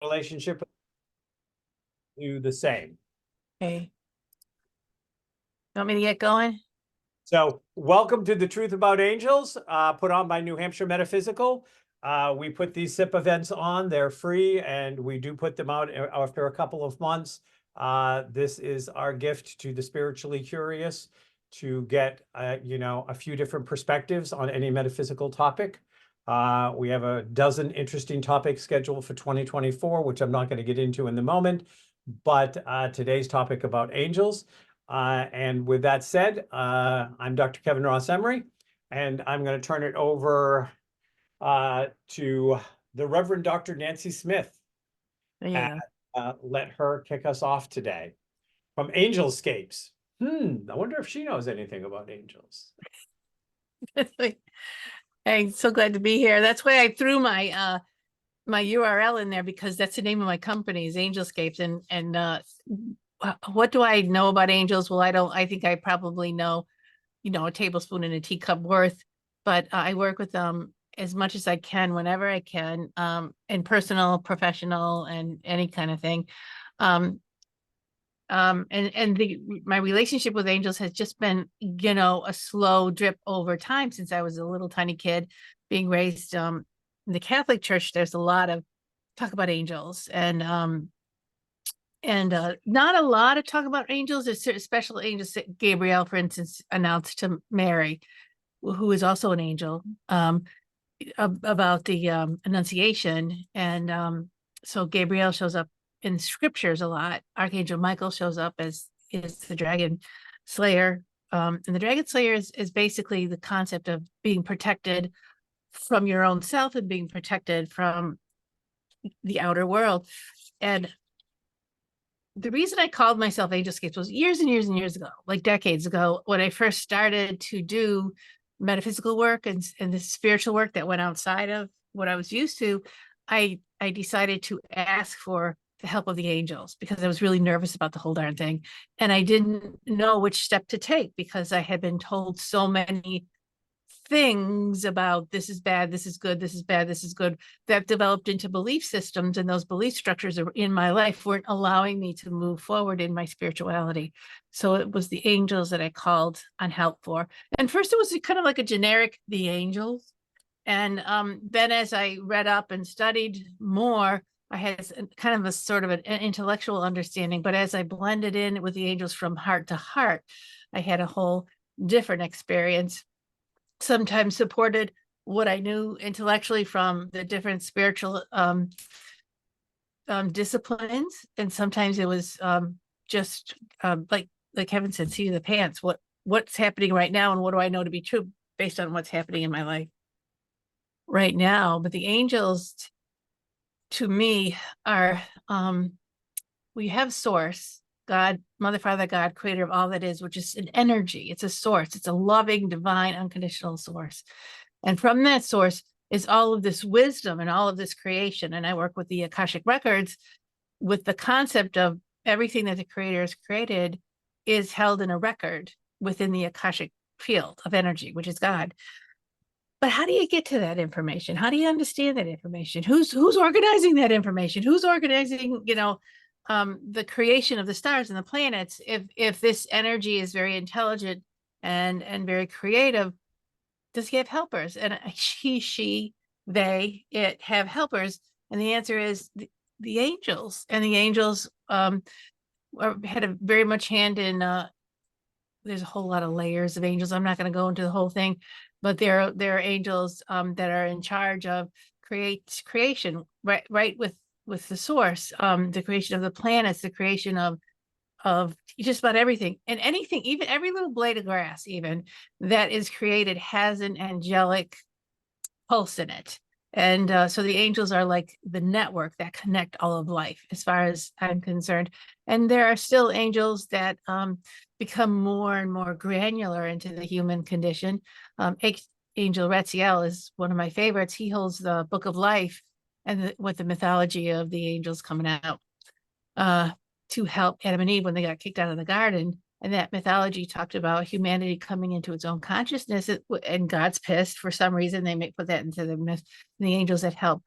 relationship do the same. Okay. You want me to get going? So welcome to The Truth About Angels, put on by New Hampshire Metaphysical. We put these SIP events on, they're free, and we do put them out after a couple of months. This is our gift to the spiritually curious to get, a few different perspectives on any metaphysical topic. We have a dozen interesting topics scheduled for 2024, which I'm not going to get into in the moment, but today's topic about angels. And with that said, I'm Dr. Kevin Ross Emery, and I'm going to turn it over to the Reverend Dr. Nancy Smith. There you And let her kick us off today from Angelscapes. I wonder if she knows anything about angels. go. I'm so glad to be here. That's why I threw my my URL in there, because that's the name of my company, is Angelscapes. And what do I know about angels? Well, I think I probably know, a tablespoon and a teacup worth, but I work with them as much as I can, whenever I can, in personal, professional, and any kind of thing. My relationship with angels has just been, a slow drip over time since I was a little tiny kid being raised in the Catholic Church. There's a lot of talk about angels, and not a lot of talk about angels. There's certain special angels that Gabriel, for instance, announced to Mary, who is also an angel, about the Annunciation. And so Gabriel shows up in scriptures a lot. Archangel Michael shows up as is the dragon slayer. And the dragon slayer is basically the concept of being protected from your own self and being protected from the outer world. And the reason I called myself Angelscapes was years and years and years ago, like decades ago, when I first started to do metaphysical work and the spiritual work that went outside of what I was used to. I decided to ask for the help of the angels, because I was really nervous about the whole darn thing. And I didn't know which step to take, because I had been told so many things about this is bad, this is good, this is bad, this is good, that developed into belief systems. And those belief structures in my life weren't allowing me to move forward in my spirituality. So it was the angels that I called on help for. And first it was kind of like a generic, the angels. And then as I read up and studied more, I had kind of a sort of an intellectual understanding. But as I blended in with the angels from heart to heart, I had a whole different experience. Sometimes supported what I knew intellectually from the different spiritual disciplines, and sometimes it was just like Kevin said, see the pants. What's happening right now, and what do I know to be true based on what's happening in my life right now? But the angels, to me, are we have source, God, Mother, Father, God, creator of all that is, which is an energy. It's a source. It's a loving, divine, unconditional source. And from that source is all of this wisdom and all of this creation. And I work with the Akashic records with the concept of everything that the creator has created is held in a record within the Akashic field of energy, which is God. But how do you get to that information? How do you understand that information? Who's organizing that information? Who's organizing, the creation of the stars and the planets? If this energy is very intelligent and very creative, does he have helpers? And he, they, it have helpers. And the answer is the angels. And the angels had a very much hand in there's a whole lot of layers of angels. I'm not going to go into the whole thing, but there are angels that are in charge of creation, right with the source, the creation of the planets, the creation of just about everything and anything, even every little blade of grass, even that is created has an angelic pulse in it. And so the angels are like the network that connect all of life, as far as I'm concerned. And there are still angels that become more and more granular into the human condition. Angel Ratziel is one of my favorites. He holds the Book of Life and with the mythology of the angels coming out to help Adam and Eve when they got kicked out of the garden. And that mythology talked about humanity coming into its own consciousness, and God's pissed for some reason. They may put that into the myth, and the angels that help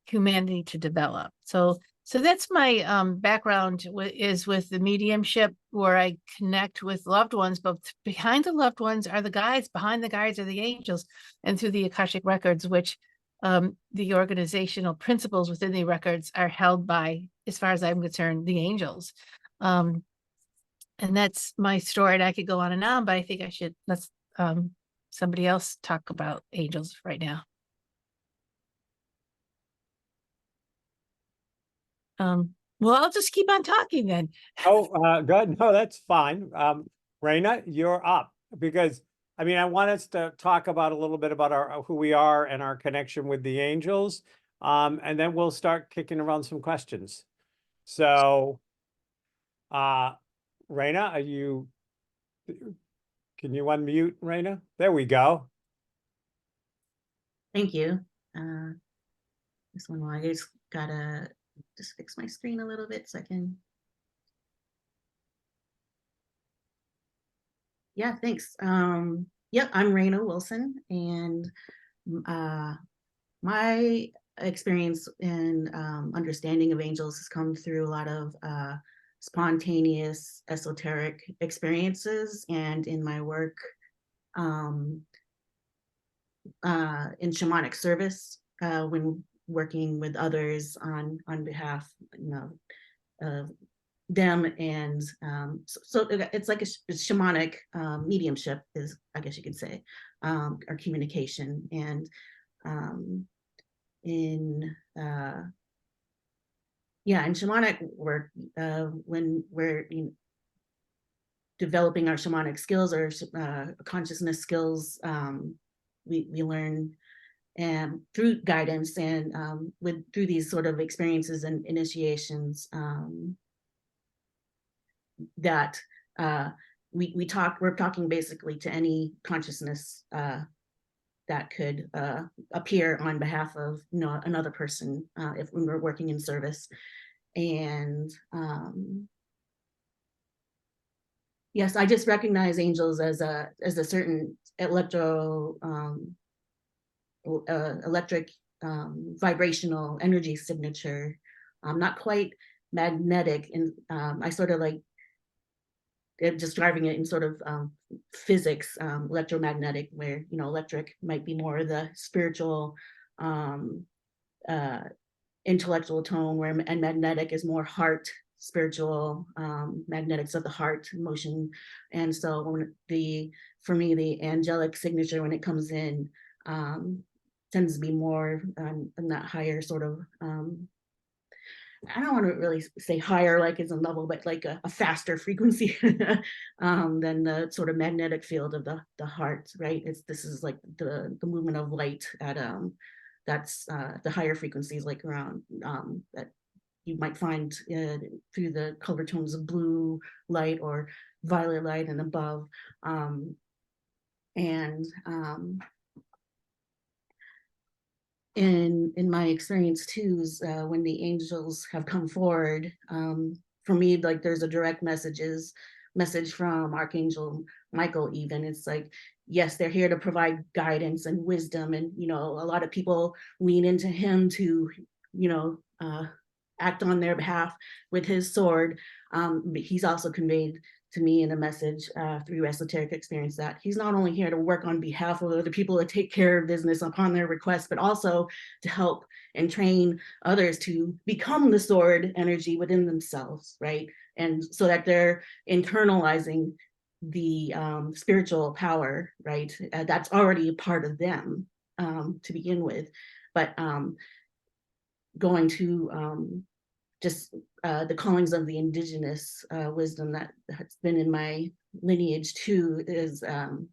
humanity to develop. So So that's my background is with the mediumship, where I connect with loved ones, but behind the loved ones are the guides, behind the guides are the angels, and through the Akashic records, which the organizational principles within the records are held by, as far as I'm concerned, the angels. And that's my story, and I could go on and on, but I think I should let somebody else talk about angels right now. Well, I'll just keep on talking then. Oh, good. No, that's fine. Raina, you're up, because I mean, I want us to talk about a little bit about our who we are and our connection with the angels. And then we'll start kicking around some questions. So, Raina, can you unmute, Raina? There we go. Thank you. This one, I just gotta just fix my screen a little bit so I can. Yeah, thanks. Yep, I'm Raina Wilson, and my experience and understanding of angels has come through a lot of spontaneous esoteric experiences, and in my work in shamanic service, when working with others on behalf, of them, and so it's like a shamanic mediumship, is, I guess you could say, or communication. And in shamanic work, when we're developing our shamanic skills or consciousness skills, we learn through guidance and through these sort of experiences and initiations, that we're talking basically to any consciousness that could appear on behalf of another person, if when we're working in service. And yes, I just recognize angels as a certain electric vibrational energy signature, not quite magnetic, and I sort of like just driving it in sort of physics, electromagnetic, where electric might be more the spiritual, intellectual tone, and magnetic is more heart, spiritual, magnetics of the heart, emotion. And so for me, the angelic signature, when it comes in, tends to be more in that higher sort of, I don't want to really say higher like it's a level, but like a faster frequency than the sort of magnetic field of the heart, right? This is like the movement of light at that's the higher frequencies, like around that you might find through the color tones of blue light or violet light and above. In my experience too, is when the angels have come forward, for me, like there's a direct message from Archangel Michael. Even it's like, yes, they're here to provide guidance and wisdom, and a lot of people lean into him to act on their behalf with his sword. But he's also conveyed to me in a message through esoteric experience that he's not only here to work on behalf of other people to take care of business upon their request, but also to help and train others to become the sword energy within themselves, right? And so that they're internalizing the spiritual power, right? That's already a part of them to begin with. But going to just the callings of the indigenous wisdom that has been in my lineage too, is from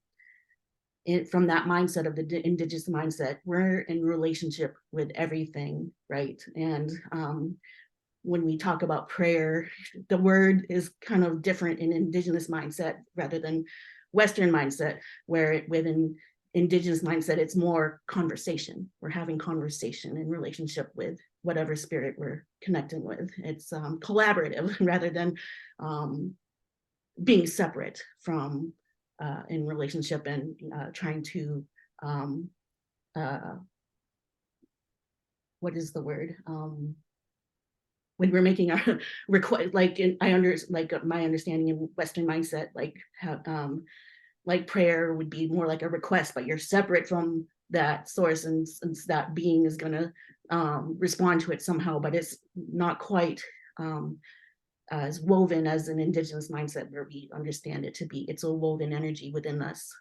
that mindset of the indigenous mindset, we're in relationship with everything, right? And when we talk about prayer, the word is kind of different in indigenous mindset rather than Western mindset, where within indigenous mindset, it's more conversation. We're having conversation in relationship with whatever spirit we're connecting with. It's collaborative rather than being separate from in relationship and trying to what is the word? when we're making our request, like my understanding in Western mindset, like prayer would be more like a request, but you're separate from that source, and that being is gonna respond to it somehow, but it's not quite as woven as an indigenous mindset where we understand it to be. It's a woven energy within us.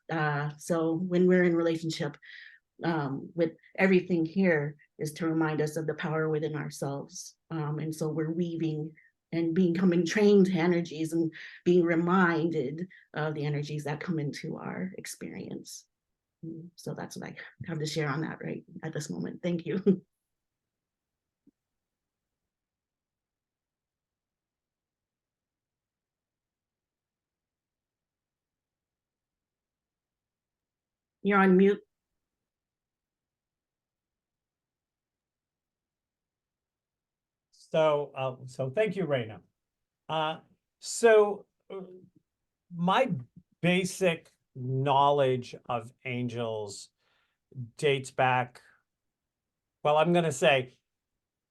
So when we're in relationship with everything here is to remind us of the power within ourselves. And so we're weaving and becoming trained energies and being reminded of the energies that come into our experience. So that's what I have to share on that right at this moment. Thank you. You're on mute. So thank you, Raina. So my basic knowledge of angels dates back, well, I'm going to say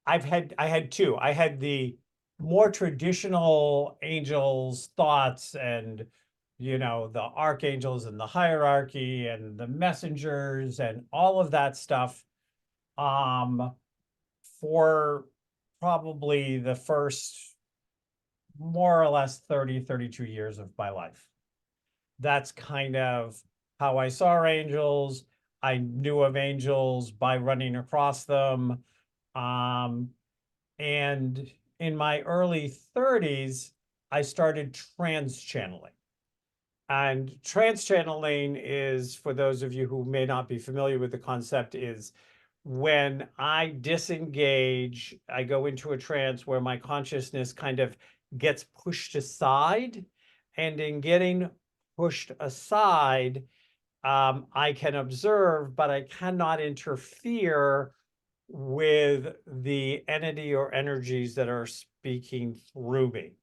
I had two. I had the more traditional angels thoughts and, you know, the archangels and the hierarchy and the messengers and all of that stuff for probably the first more or less 30, 32 years of my life. That's kind of how I saw angels. I knew of angels by running across them. And in my early 30s, I started trans channeling. And trans channeling is, for those of you who may not be familiar with the concept, is when I disengage, I go into a trance where my consciousness kind of gets pushed aside. And in getting pushed aside, I can observe, but I cannot interfere with the entity or energies that are speaking through me.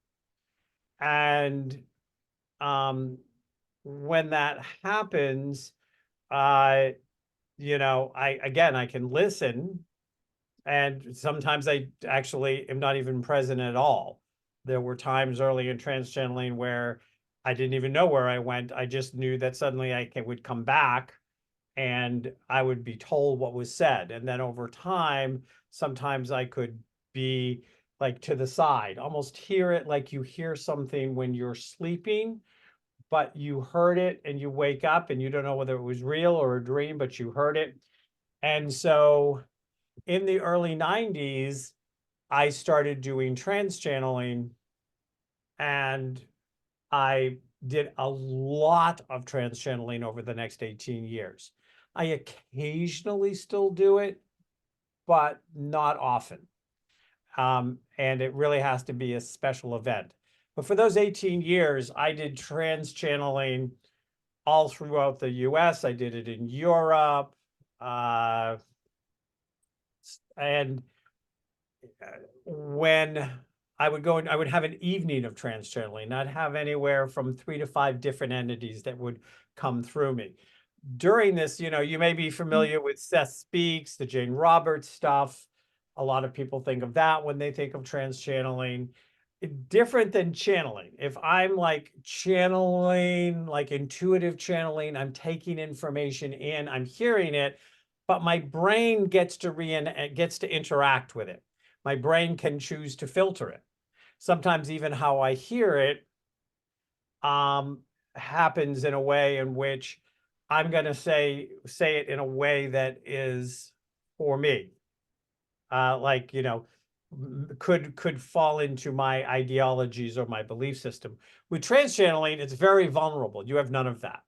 And when that happens, you know, I can listen, and sometimes I actually am not even present at all. There were times early in trance channeling where I didn't even know where I went. I just knew that suddenly would come back and I would be told what was said. And then over time, sometimes I could be like to the side, almost hear it like you hear something when you're sleeping, but you heard it and you wake up and you don't know whether it was real or a dream, but you heard it. And so in the early 90s, I started doing trance channeling, and I did a lot of trance channeling over the next 18 years. I occasionally still do it, but not often. And it really has to be a special event. But for those 18 years, I did trance channeling all throughout the US. I did it in Europe. And when I would go and I would have an evening of trance channeling, I'd have anywhere from 3 to 5 different entities that would come through me. During this, you know, you may be familiar with Seth Speaks, the Jane Roberts stuff. A lot of people think of that when they think of trance channeling. Different than channeling. If I'm like channeling, like intuitive channeling, I'm taking information in, I'm hearing it, but my brain gets to interact with it. My brain can choose to filter it. Sometimes even how I hear it happens in a way in which I'm going to say it in a way that is for me. Like, you know, could fall into my ideologies or my belief system. With trance channeling, it's very vulnerable. You have none of that.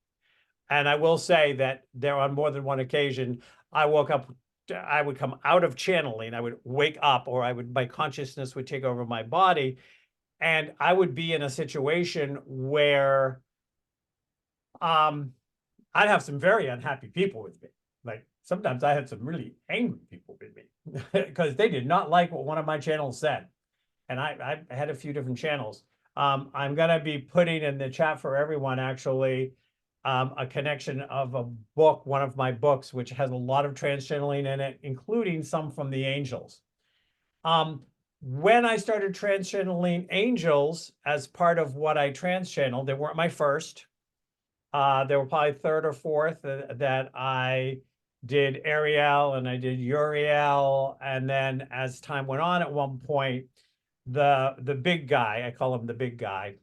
And I will say that there on more than one occasion, I woke up, I would come out of channeling, I would wake up, or my consciousness would take over my body, and I would be in a situation where I'd have some very unhappy people with me. Like sometimes I had some really angry people with me because they did not like what one of my channels said. And I had a few different channels. I'm going to be putting in the chat for everyone, actually, a connection of a book, one of my books, which has a lot of trance channeling in it, including some from the angels. When I started transchanneling angels as part of what I transchanneled, they weren't my first. They were probably third or fourth that I did Ariel and I did Uriel. And then as time went on, at one point, the big guy, I call him the big guy,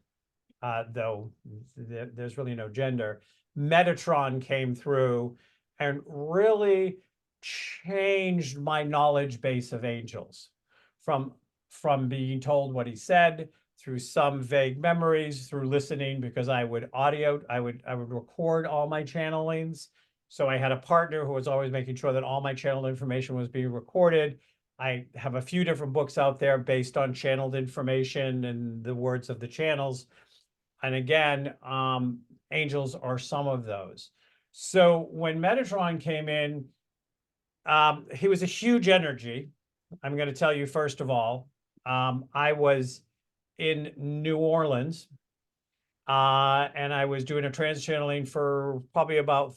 though there's really no gender, Metatron came through and really changed my knowledge base of angels from being told what he said, through some vague memories, through listening, because I would record all my channelings. So I had a partner who was always making sure that all my channel information was being recorded. I have a few different books out there based on channeled information and the words of the channels. And again, angels are some of those. So when Metatron came in, he was a huge energy. I'm going to tell you, first of all, I was in New Orleans, and I was doing a transchanneling for probably about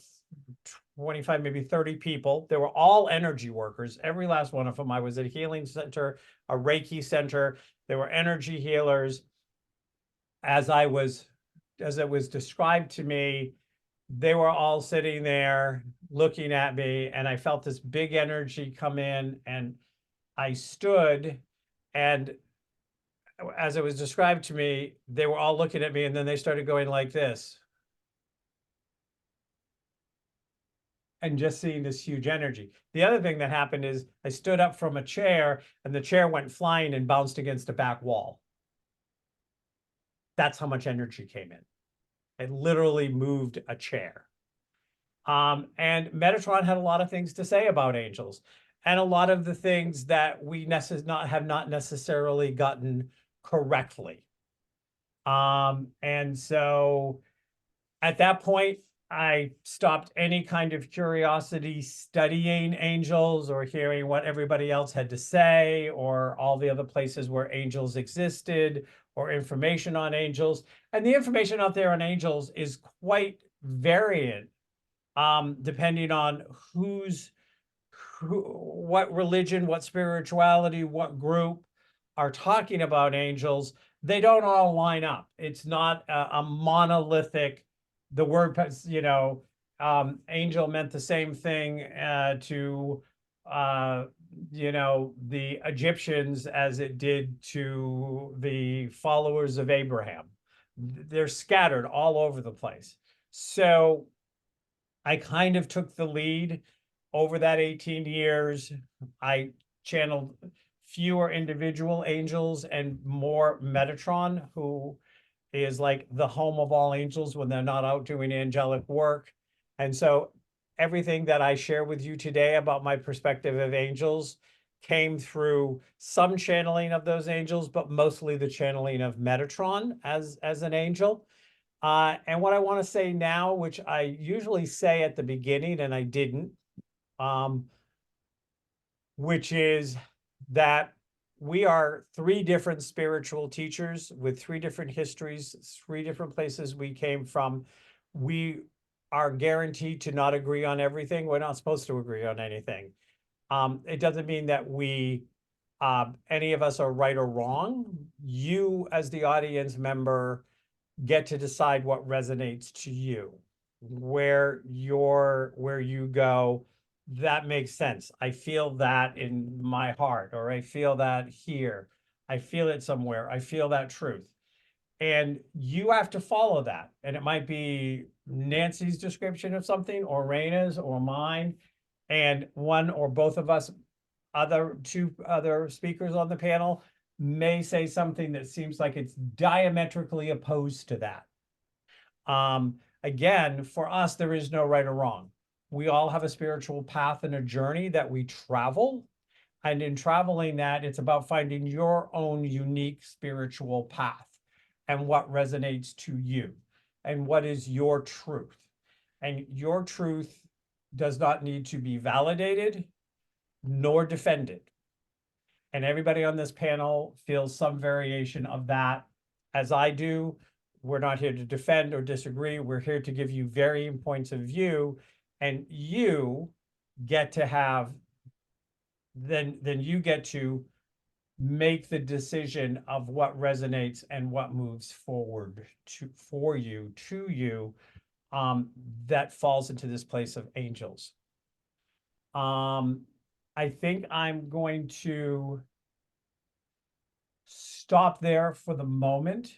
25, maybe 30 people. They were all energy workers, every last one of them. I was at a healing center, a Reiki center. They were energy healers. As it was described to me, they were all sitting there looking at me, and I felt this big energy come in, and I stood, and as it was described to me, they were all looking at me, and then they started going like this. And just seeing this huge energy. The other thing that happened is I stood up from a chair, and the chair went flying and bounced against a back wall. That's how much energy came in. It literally moved a chair. And Metatron had a lot of things to say about angels, and a lot of the things that we have not necessarily gotten correctly. And so at that point, I stopped any kind of curiosity studying angels or hearing what everybody else had to say, or all the other places where angels existed, or information on angels. And the information out there on angels is quite variant, depending on what religion, what spirituality, what group are talking about angels. They don't all line up. It's not a monolithic, the word, angel meant the same thing to the Egyptians as it did to the followers of Abraham. They're scattered all over the place. So I kind of took the lead over that 18 years. I channeled fewer individual angels and more Metatron, who is like the home of all angels when they're not out doing angelic work. And so everything that I share with you today about my perspective of angels came through some channeling of those angels, but mostly the channeling of Metatron as an angel. And what I want to say now, which I usually say at the beginning, and I didn't, which is that we are three different spiritual teachers with three different histories, three different places we came from. We are guaranteed to not agree on everything. We're not supposed to agree on anything. It doesn't mean that any of us are right or wrong. You, as the audience member, get to decide what resonates to you, where you go, that makes sense. I feel that in my heart, or I feel that here. I feel it somewhere. I feel that truth. And you have to follow that. And it might be Nancy's description of something, or Raina's, or mine. And one or both of us, two other speakers on the panel, may say something that seems like it's diametrically opposed to that. Again, for us, there is no right or wrong. We all have a spiritual path and a journey that we travel. And in traveling that, it's about finding your own unique spiritual path and what resonates to you and what is your truth. And your truth does not need to be validated nor defended. And everybody on this panel feels some variation of that, as I do. We're not here to defend or disagree. We're here to give you varying points of view, and you get to have, then you get to make the decision of what resonates and what moves forward for you, to you, that falls into this place of angels. I think I'm going to stop there for the moment.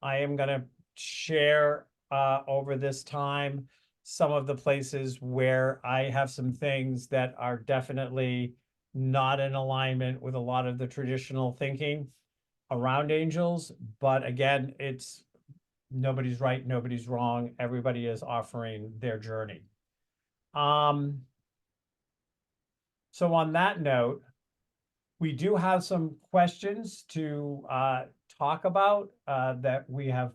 I am going to share over this time some of the places where I have some things that are definitely not in alignment with a lot of the traditional thinking around angels. But again, it's nobody's right, nobody's wrong. Everybody is offering their journey. So on that note, we do have some questions to talk about that we have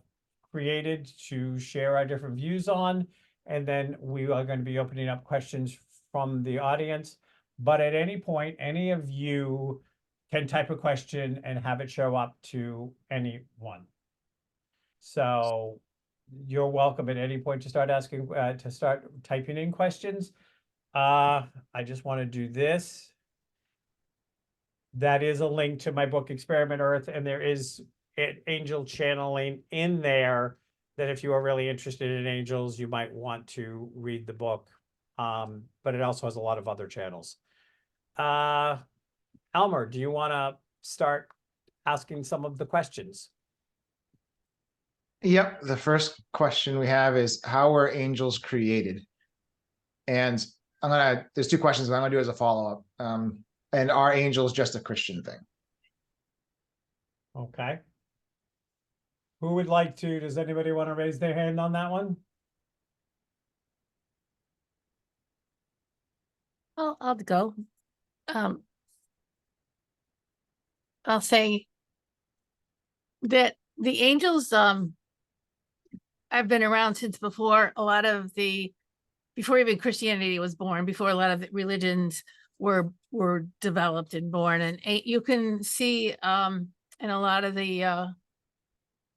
created to share our different views on. And then we are going to be opening up questions from the audience. But at any point, any of you can type a question and have it show up to anyone. So you're welcome at any point to start asking, to start typing in questions. I just want to do this. That is a link to my book, Experiment Earth, and there is angel channeling in there that if you are really interested in angels, you might want to read the book. But it also has a lot of other channels. Elmer, do you want to start asking some of the questions? Yep. The first question we have is, how were angels created? And there's two questions that I'm gonna do as a follow-up. And are angels just a Christian thing? Okay. Who would like to, does anybody want to raise their hand on that one? I'll go. I'll say that the angels, I've been around since before before even Christianity was born, before a lot of the religions were developed and born. And you can see in a lot of the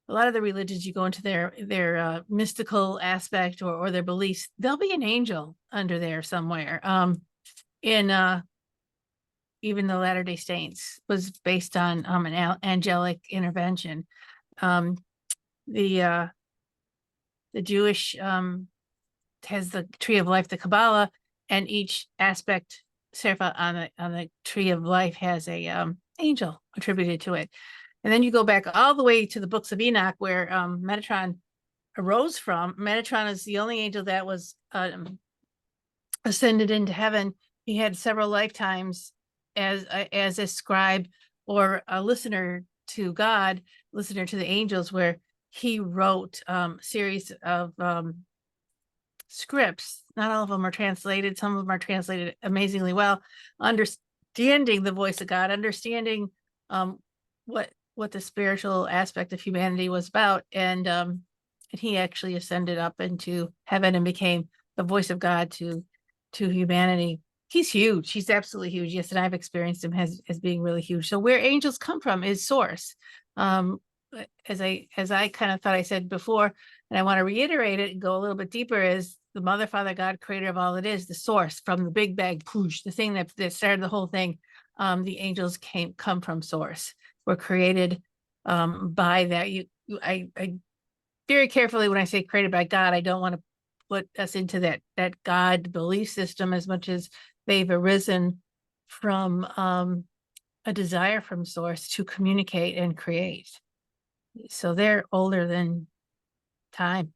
religions, you go into their mystical aspect or their beliefs, there'll be an angel under there somewhere. Even the Latter-day Saints was based on an angelic intervention. The Jewish has the tree of life, the Kabbalah, and each aspect on the tree of life has a angel attributed to it. And then you go back all the way to the books of Enoch, where Metatron arose from. Metatron is the only angel that was ascended into heaven. He had several lifetimes as a scribe or a listener to God, listener to the angels, where he wrote series of scripts. Not all of them are translated. Some of them are translated amazingly well. Understanding the voice of God, understanding what the spiritual aspect of humanity was about, and he actually ascended up into heaven and became the voice of God to humanity. He's huge. He's absolutely huge. Yes, and I've experienced him as being really huge. So where angels come from is source. As I kind of thought I said before, and I want to reiterate it and go a little bit deeper, is the Mother, Father, God, creator of all it is, the source from the big bang, push, the thing that started the whole thing. The angels come from source. Were created by that. I very carefully, when I say created by God, I don't want to put us into that God belief system as much as they've arisen from a desire from source to communicate and create. So they're older than time,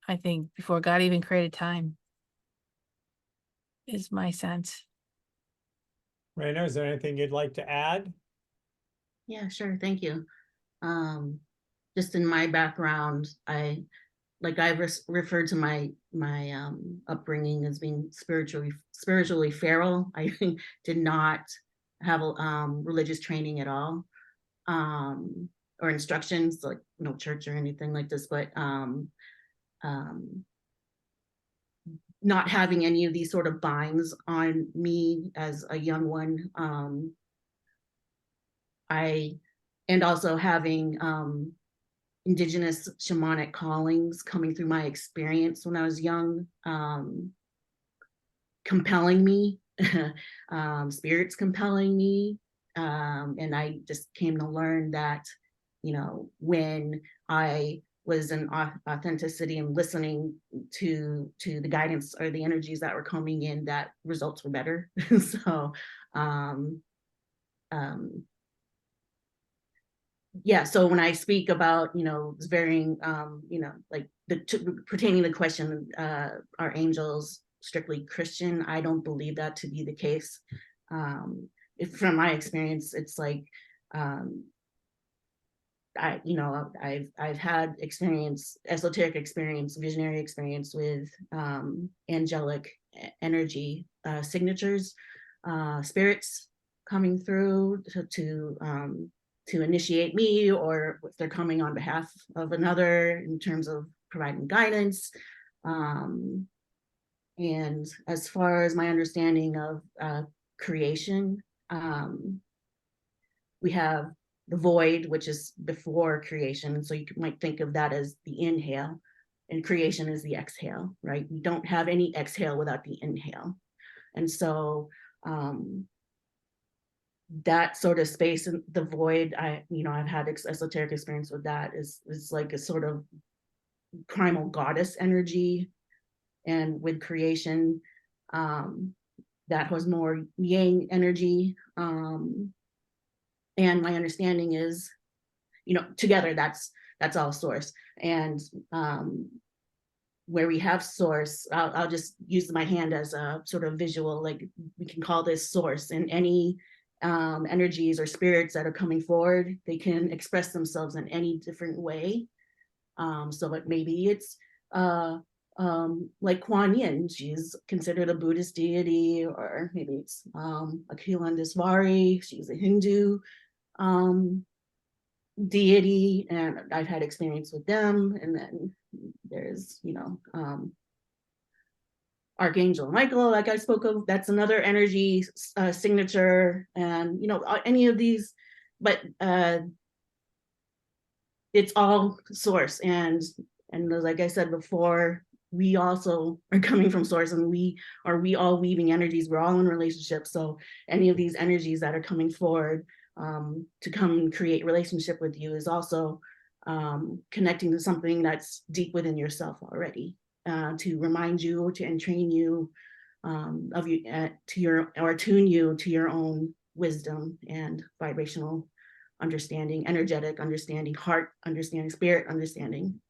I think, before God even created time, is my sense. Raina, is there anything you'd like to add? Yeah, sure. Thank you. Just in my background, I referred to my upbringing as being spiritually feral. I did not have religious training at all, or instructions, like no church or anything like this, but not having any of these sort of binds on me as a young one. And also having indigenous shamanic callings coming through my experience when I was young, compelling me, spirits compelling me, And I just came to learn that, you know, when I was in authenticity and listening to the guidance or the energies that were coming in, that results were better. So yeah, so when I speak about, you know, varying, you know, like pertaining to the question, are angels strictly Christian? I don't believe that to be the case. If from my experience, it's like, you know, I've had experience, esoteric experience, visionary experience with angelic energy signatures, spirits coming through to initiate me, or if they're coming on behalf of another in terms of providing guidance. And as far as my understanding of creation, we have the void, which is before creation. And so you might think of that as the inhale, and creation is the exhale, right? We don't have any exhale without the inhale. And so that sort of space in the void, I've had esoteric experience with that, is like a sort of primal goddess energy. And with creation, that was more yang energy. And my understanding is, you know, together that's all source. And where we have source, I'll just use my hand as a sort of visual, like we can call this source, and any energies or spirits that are coming forward, they can express themselves in any different way. So but maybe it's like Kuan Yin, she's considered a Buddhist deity, or maybe it's Akhilandeswari, she's a Hindu deity, and I've had experience with them. And then there's, you know, Archangel Michael, like I spoke of, that's another energy signature. And, you know, any of these, but it's all source. And like I said before, we also are coming from source, and we all weaving energies. We're all in relationships. So any of these energies that are coming forward to come and create relationship with you is also connecting to something that's deep within yourself already, to remind you, to entrain you of you to your, or tune you to your own wisdom and vibrational understanding, energetic understanding, heart understanding, spirit understanding.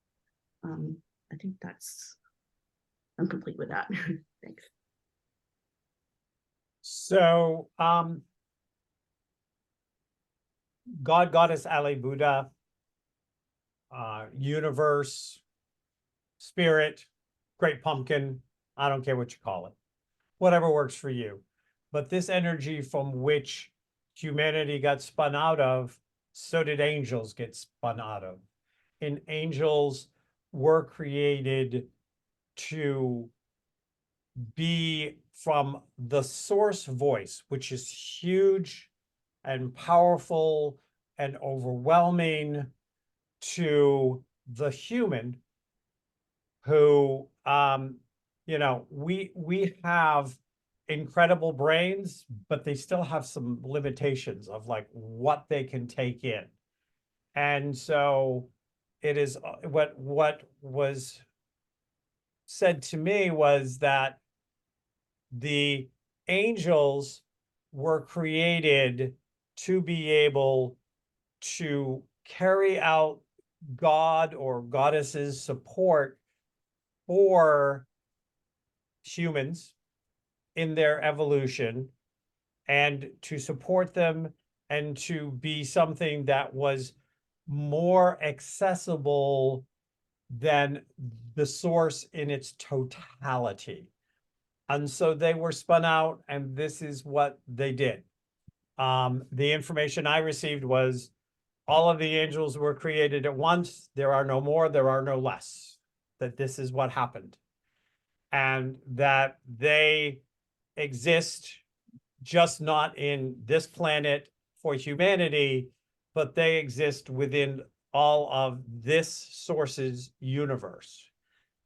I think I'm complete with that. Thanks. So, God, Goddess, Ali, Buddha, universe, spirit, great pumpkin, I don't care what you call it, whatever works for you. But this energy from which humanity got spun out of, so did angels get spun out of. And angels were created to be from the source voice, which is huge and powerful and overwhelming, to the human who, you know, we have incredible brains, but they still have some limitations of like what they can take in. And so it is what was said to me was that the angels were created to be able to carry out God or goddesses' support for humans in their evolution, and to support them, and to be something that was more accessible than the source in its totality. And so they were spun out, and this is what they did. The information I received was all of the angels were created at once. There are no more, there are no less. That this is what happened. And that they exist just not in this planet for humanity, but they exist within all of this source's universe.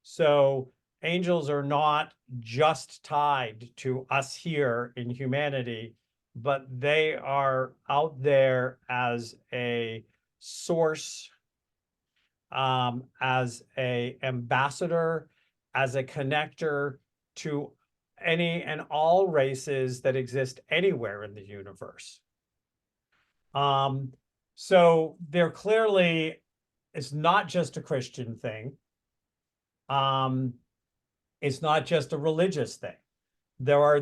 So angels are not just tied to us here in humanity. but they are out there as a source, as a ambassador, as a connector to any and all races that exist anywhere in the universe. So they're clearly, it's not just a Christian thing. It's not just a religious thing. There are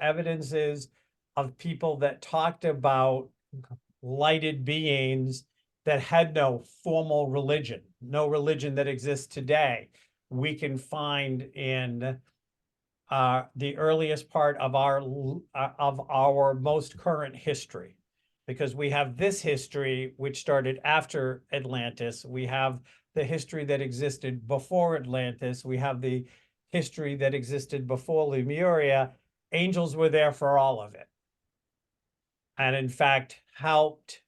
evidences of people that talked about lighted beings that had no formal religion, no religion that exists today. We can find in the earliest part of our most current history, because we have this history which started after Atlantis. We have the history that existed before Atlantis. We have the history that existed before Lemuria. Angels were there for all of it, and in fact helped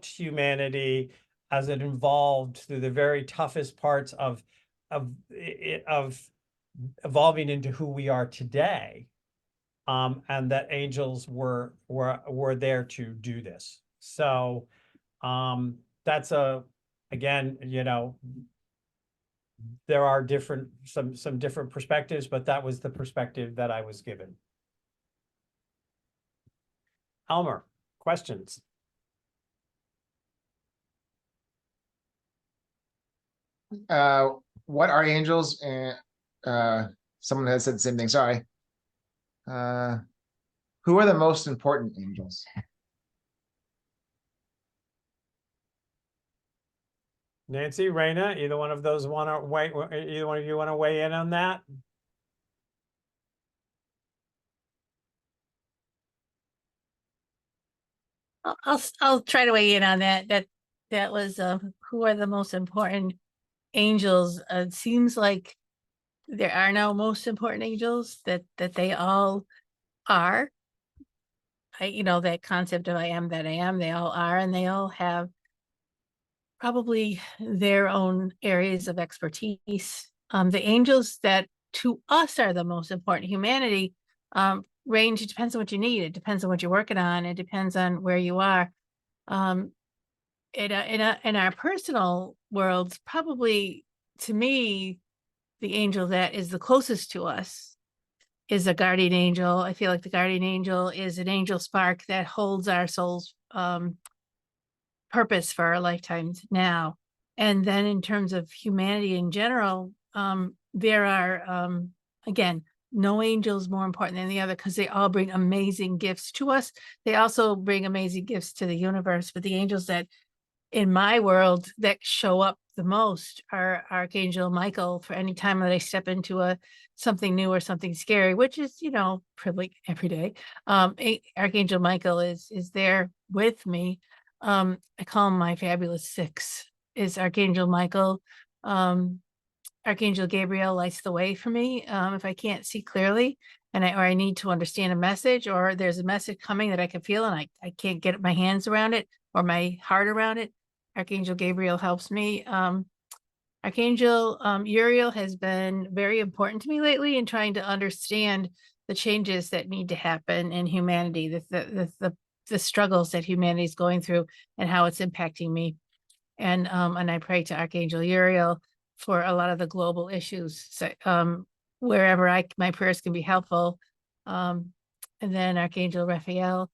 humanity as it evolved through the very toughest parts of evolving into who we are today, and that angels were there to do this. So that's again, there are some different perspectives, but that was the perspective that I was given. Elmer, questions? What are angels? And someone has said the same thing. Sorry. Who are the most important angels? Nancy, Raina, either one of those want to weigh? Either one of you want to weigh in on that? I'll try to weigh in on that. That was who are the most important angels? It seems like there are no most important angels, that they all are. That concept of I am that I am, they all are, and they all have probably their own areas of expertise. The angels that to us are the most important, humanity, range. It depends on what you need. It depends on what you're working on. It depends on where you are. In our personal worlds, probably to me, the angel that is the closest to us is a guardian angel. I feel like the guardian angel is an angel spark that holds our soul's purpose for our lifetimes now. And then in terms of humanity in general, there are, again, no angel is more important than the other, because they all bring amazing gifts to us. They also bring amazing gifts to the universe. But the angels that in my world that show up the most are Archangel Michael. For any time that I step into something new or something scary, which is, probably every day, Archangel Michael is there with me. I call him my fabulous six, is Archangel Michael. Archangel Gabriel lights the way for me. If I can't see clearly and I need to understand a message, or there's a message coming that I can feel and I can't get my hands around it or my heart around it, Archangel Gabriel helps me. Archangel Uriel has been very important to me lately in trying to understand the changes that need to happen in humanity, the struggles that humanity is going through and how it's impacting me. And I pray to Archangel Uriel for a lot of the global issues. So wherever my prayers can be helpful. And then Archangel Raphael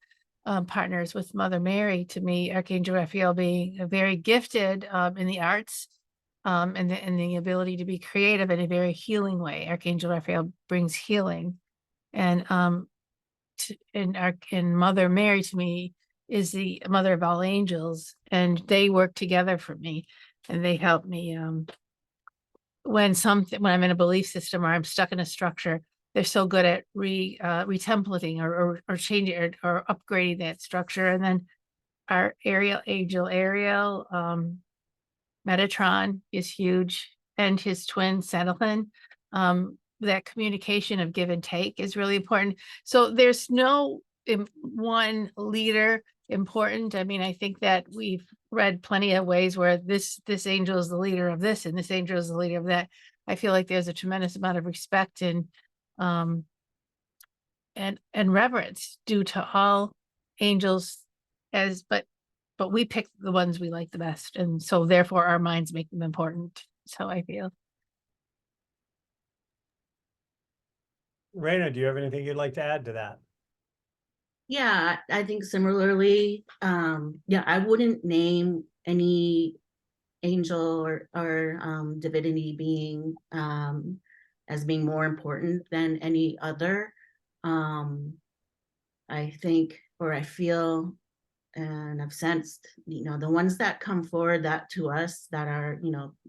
partners with Mother Mary. To me, Archangel Raphael being very gifted in the arts and the ability to be creative in a very healing way. Archangel Raphael brings healing, and Mother Mary to me is the mother of all angels, and they work together for me, and they help me when I'm in a belief system or I'm stuck in a structure. They're so good at retemplating or changing or upgrading that structure. And then our angel Ariel, Metatron is huge, and his twin Senathan. That communication of give and take is really important. So there's no one leader important. I mean, I think that we've read plenty of ways where this angel is the leader of this and this angel is the leader of that. I feel like there's a tremendous amount of respect and and reverence due to all angels, as but we pick the ones we like the best, and so therefore our minds make them important. So I feel. Raina, do you have anything you'd like to add to that? Yeah, I think similarly, yeah, I wouldn't name any angel or divinity being as being more important than any other. I think, or I feel, and I've sensed, the ones that come forward that to us that are,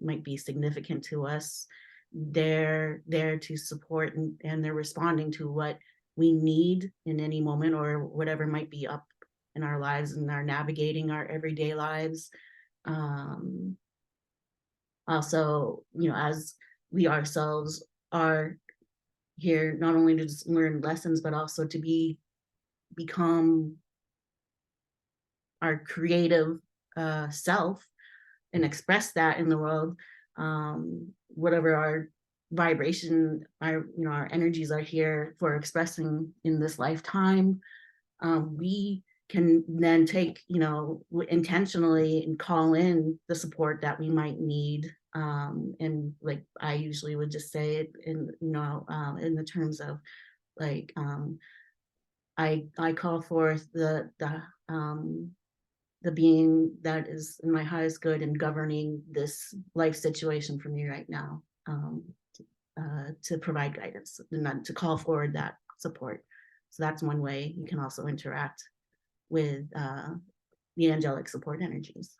might be significant to us, they're there to support, and they're responding to what we need in any moment or whatever might be up in our lives and are navigating our everyday lives. Also, as we ourselves are here, not only to just learn lessons, but also to become our creative self and express that in the world, whatever our vibration, our energies are here for expressing in this lifetime. We can then take, intentionally and call in the support that we might need. And like I usually would just say it in the terms of like, I call forth the being that is in my highest good and governing this life situation for me right now, to provide guidance and to call forward that support. So that's one way you can also interact with the angelic support energies.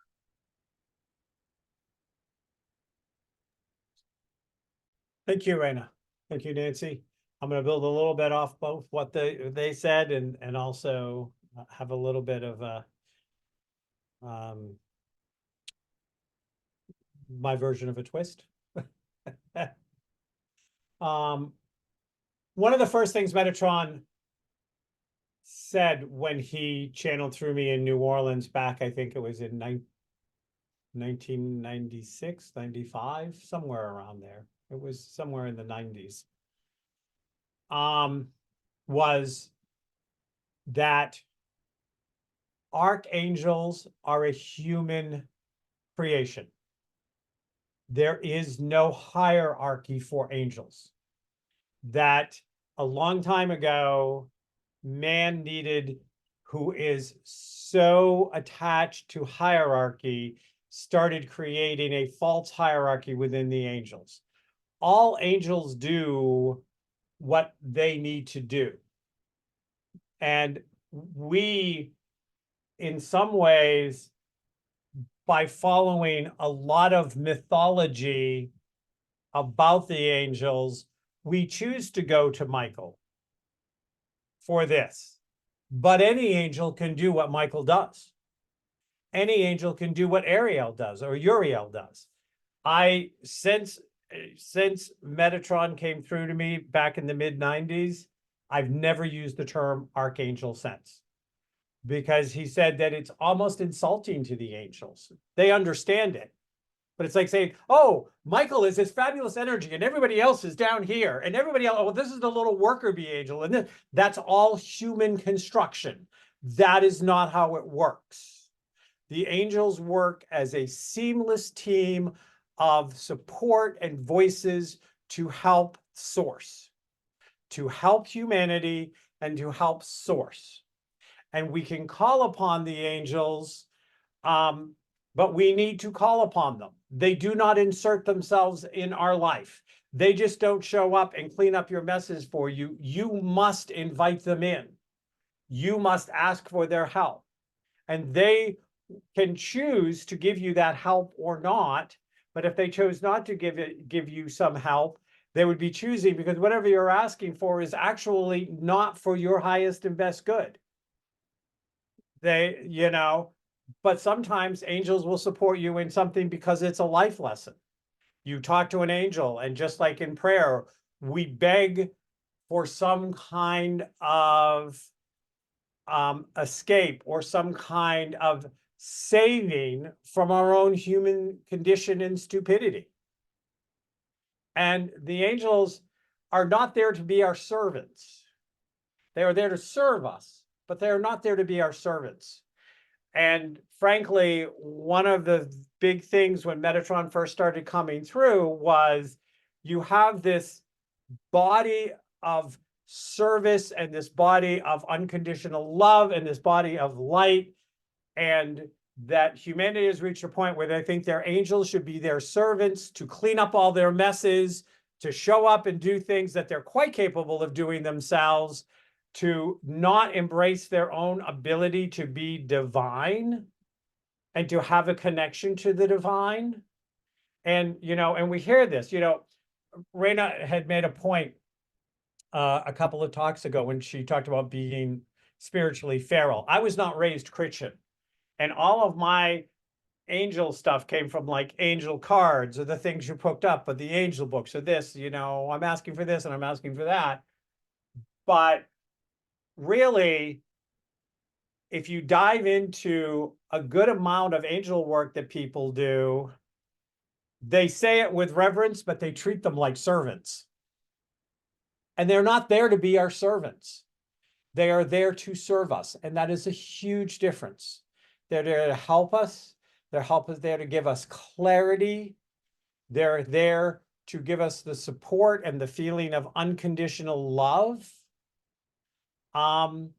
Thank you, Raina. Thank you, Nancy. I'm going to build a little bit off both what they said and also have a little bit of my version of a twist. One of the first things Metatron said when he channeled through me in New Orleans back, I think it was in 1996, 95, somewhere around there. It was somewhere in the 90s. Was that archangels are a human creation. There is no hierarchy for angels. That a long time ago, man needed, who is so attached to hierarchy, started creating a false hierarchy within the angels. All angels do what they need to do. And we, in some ways, by following a lot of mythology about the angels, we choose to go to Michael for this. But any angel can do what Michael does. Any angel can do what Ariel does or Uriel does. Since Metatron came through to me back in the mid-90s, I've never used the term archangel since, because he said that it's almost insulting to the angels. They understand it, but it's like saying, oh, Michael is this fabulous energy and everybody else is down here and everybody else, oh, this is the little worker bee angel. And that's all human construction. That is not how it works. The angels work as a seamless team of support and voices to help source, to help humanity and to help source. And we can call upon the angels, but we need to call upon them. They do not insert themselves in our life. They just don't show up and clean up your messes for you. You must invite them in. You must ask for their help. And they can choose to give you that help or not. But if they chose not to give you some help, they would be choosing, because whatever you're asking for is actually not for your highest and best good. But sometimes angels will support you in something because it's a life lesson. You talk to an angel, and just like in prayer, we beg for some kind of escape or some kind of saving from our own human condition and stupidity. And the angels are not there to be our servants. They are there to serve us, but they are not there to be our servants. And frankly, one of the big things when Metatron first started coming through was you have this body of service and this body of unconditional love and this body of light, and that humanity has reached a point where they think their angels should be their servants to clean up all their messes, to show up and do things that they're quite capable of doing themselves, to not embrace their own ability to be divine and to have a connection to the divine. And, and we hear this, Raina had made a point a couple of talks ago when she talked about being spiritually feral. I was not raised Christian, and all of my angel stuff came from like angel cards or the things you picked up, but the angel books or this, I'm asking for this and I'm asking for that. But really, if you dive into a good amount of angel work that people do, they say it with reverence, but they treat them like servants. And they're not there to be our servants. They are there to serve us. And that is a huge difference. They're there to help us. They're there to give us clarity. They're there to give us the support and the feeling of unconditional love. And,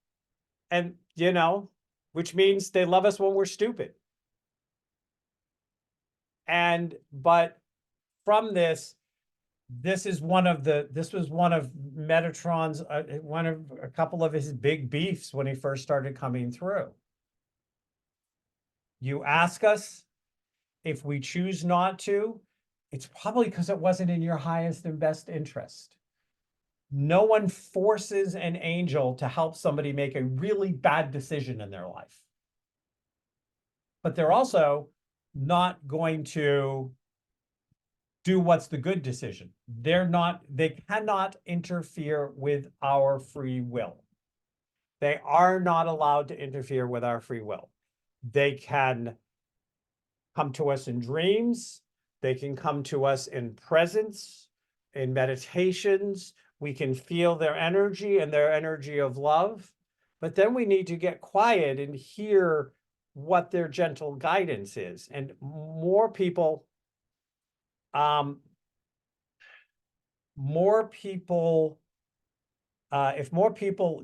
which means they love us when we're stupid. But from this was one of Metatron's, a couple of his big beefs when he first started coming through. You ask us if we choose not to, it's probably because it wasn't in your highest and best interest. No one forces an angel to help somebody make a really bad decision in their life. But they're also not going to do what's the good decision. They cannot interfere with our free will. They are not allowed to interfere with our free will. They can come to us in dreams. They can come to us in presence, in meditations. We can feel their energy and their energy of love. But then we need to get quiet and hear what their gentle guidance is. And if more people,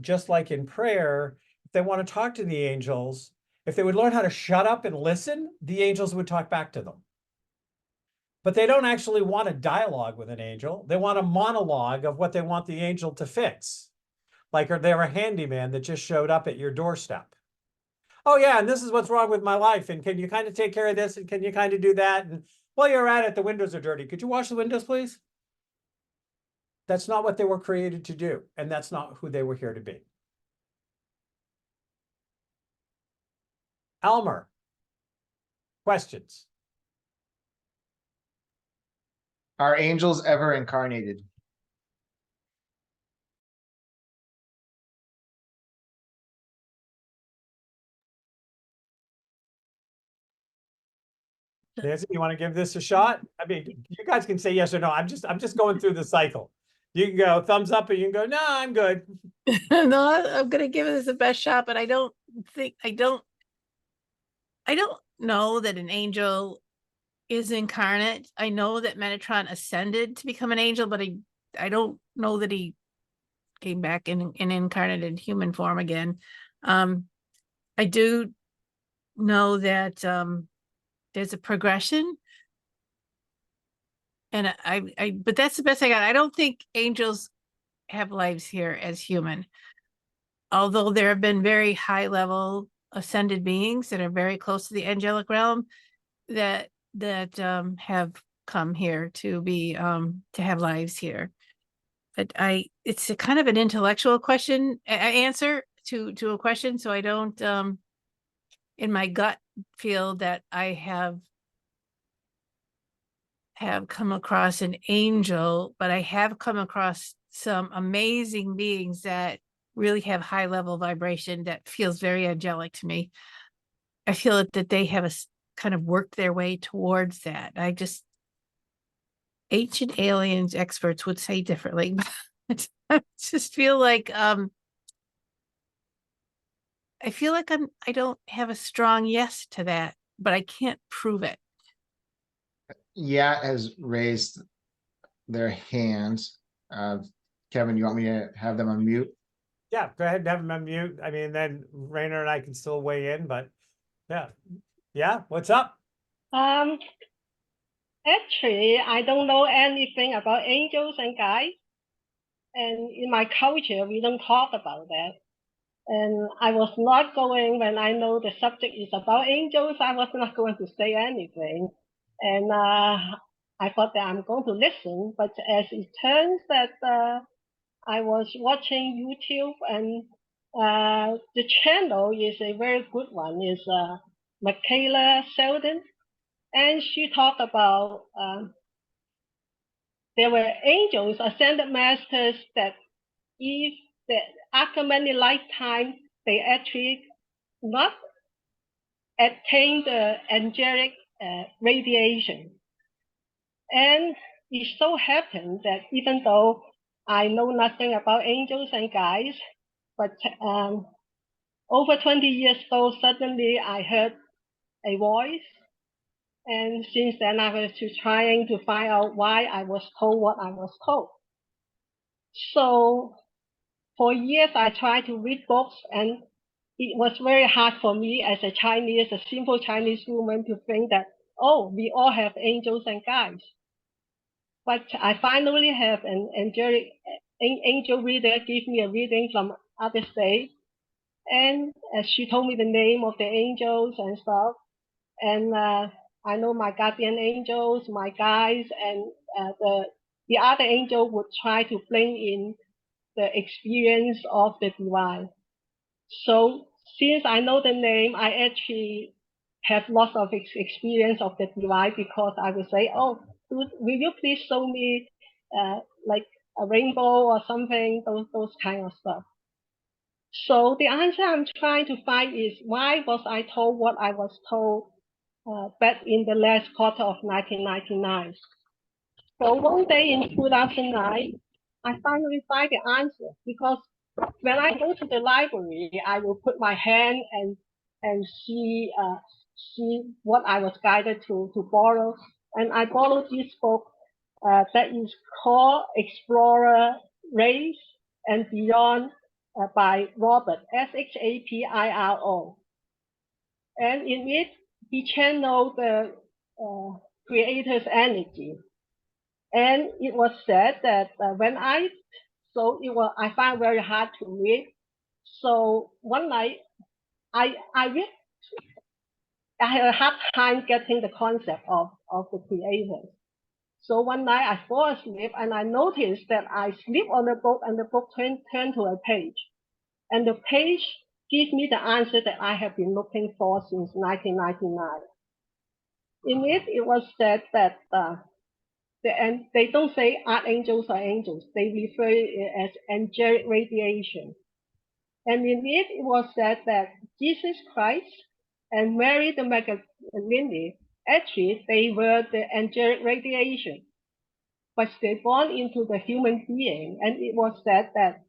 just like in prayer, if they want to talk to the angels, if they would learn how to shut up and listen, the angels would talk back to them. But they don't actually want a dialogue with an angel. They want a monologue of what they want the angel to fix. Like they're a handyman that just showed up at your doorstep. Oh yeah, and this is what's wrong with my life. And can you kind of take care of this? And can you kind of do that? And while you're at it, the windows are dirty. Could you wash the windows, please? That's not what they were created to do. And that's not who they were here to be. Elmer, questions? Are angels ever incarnated? Nancy, you want to give this a shot? I mean, you guys can say yes or no. I'm just going through the cycle. You can go thumbs up, or you can go, no, I'm good. No, I'm gonna give this the best shot, but I don't know that an angel is incarnate. I know that Metatron ascended to become an angel, but I don't know that he came back in incarnate in human form again. I do know that there's a progression, and but that's the best I got. I don't think angels have lives here as human, although there have been very high level ascended beings that are very close to the angelic realm that have come here to be to have lives here. But it's a kind of an intellectual question answer to a question, so I don't in my gut feel that I have come across an angel, but I have come across some amazing beings that really have high level vibration that feels very angelic to me. I feel that they have kind of worked their way towards that. Ancient aliens experts would say differently. I just feel like I feel like I don't have a strong yes to that, but I can't prove it. Yat has raised their hands. Kevin, you want me to have them unmute? Yeah, go ahead and have them unmute. I mean, then Rainer and I can still weigh in, but yeah. Yeah, what's up? Actually, I don't know anything about angels and guides. And in my culture, we don't talk about that. And I was not going, when I know the subject is about angels, I was not going to say anything. And I thought that I'm going to listen, but as it turns that I was watching YouTube, and the channel is a very good one, is Michaela Sheldon. And she talked about there were angels, ascended masters, that if that after many lifetimes, they actually not attain the angelic radiation. And it so happened that even though I know nothing about angels and guides, but over 20 years ago, suddenly I heard a voice. And since then, I was trying to find out why I was told what I was told. So for years, I tried to read books, and it was very hard for me as a Chinese, a simple Chinese woman, to think that, oh, we all have angels and guides. But I finally have an angel reader give me a reading from other state. And she told me the name of the angels and stuff. And I know my guardian angels, my guides, and the other angel would try to bring in the experience of the divine. So since I know the name, I actually have lots of experience of the divine, because I would say, oh, will you please show me like a rainbow or something, those kind of stuff. So the answer I'm trying to find is, why was I told what I was told back in the last quarter of 1999? So one day in 2009, I finally find the answer, because when I go to the library, I will put my hand and see what I was guided to borrow. And I borrowed this book that is called Explorer Race and Beyond by Robert, Shapiro. And in it, he channeled the creator's energy. And it was said that I found very hard to read. So one night, I had a hard time getting the concept of the creator. So one night I fall asleep, and I noticed that I sleep on the book, and the book turned to a page. And the page gives me the answer that I have been looking for since 1999. In it, it was said that and they don't say archangels or angels. They refer it as angelic radiation. And in it, it was said that Jesus Christ and Mary the Magdalene, actually, they were the angelic radiation, but they born into the human being. And it was said that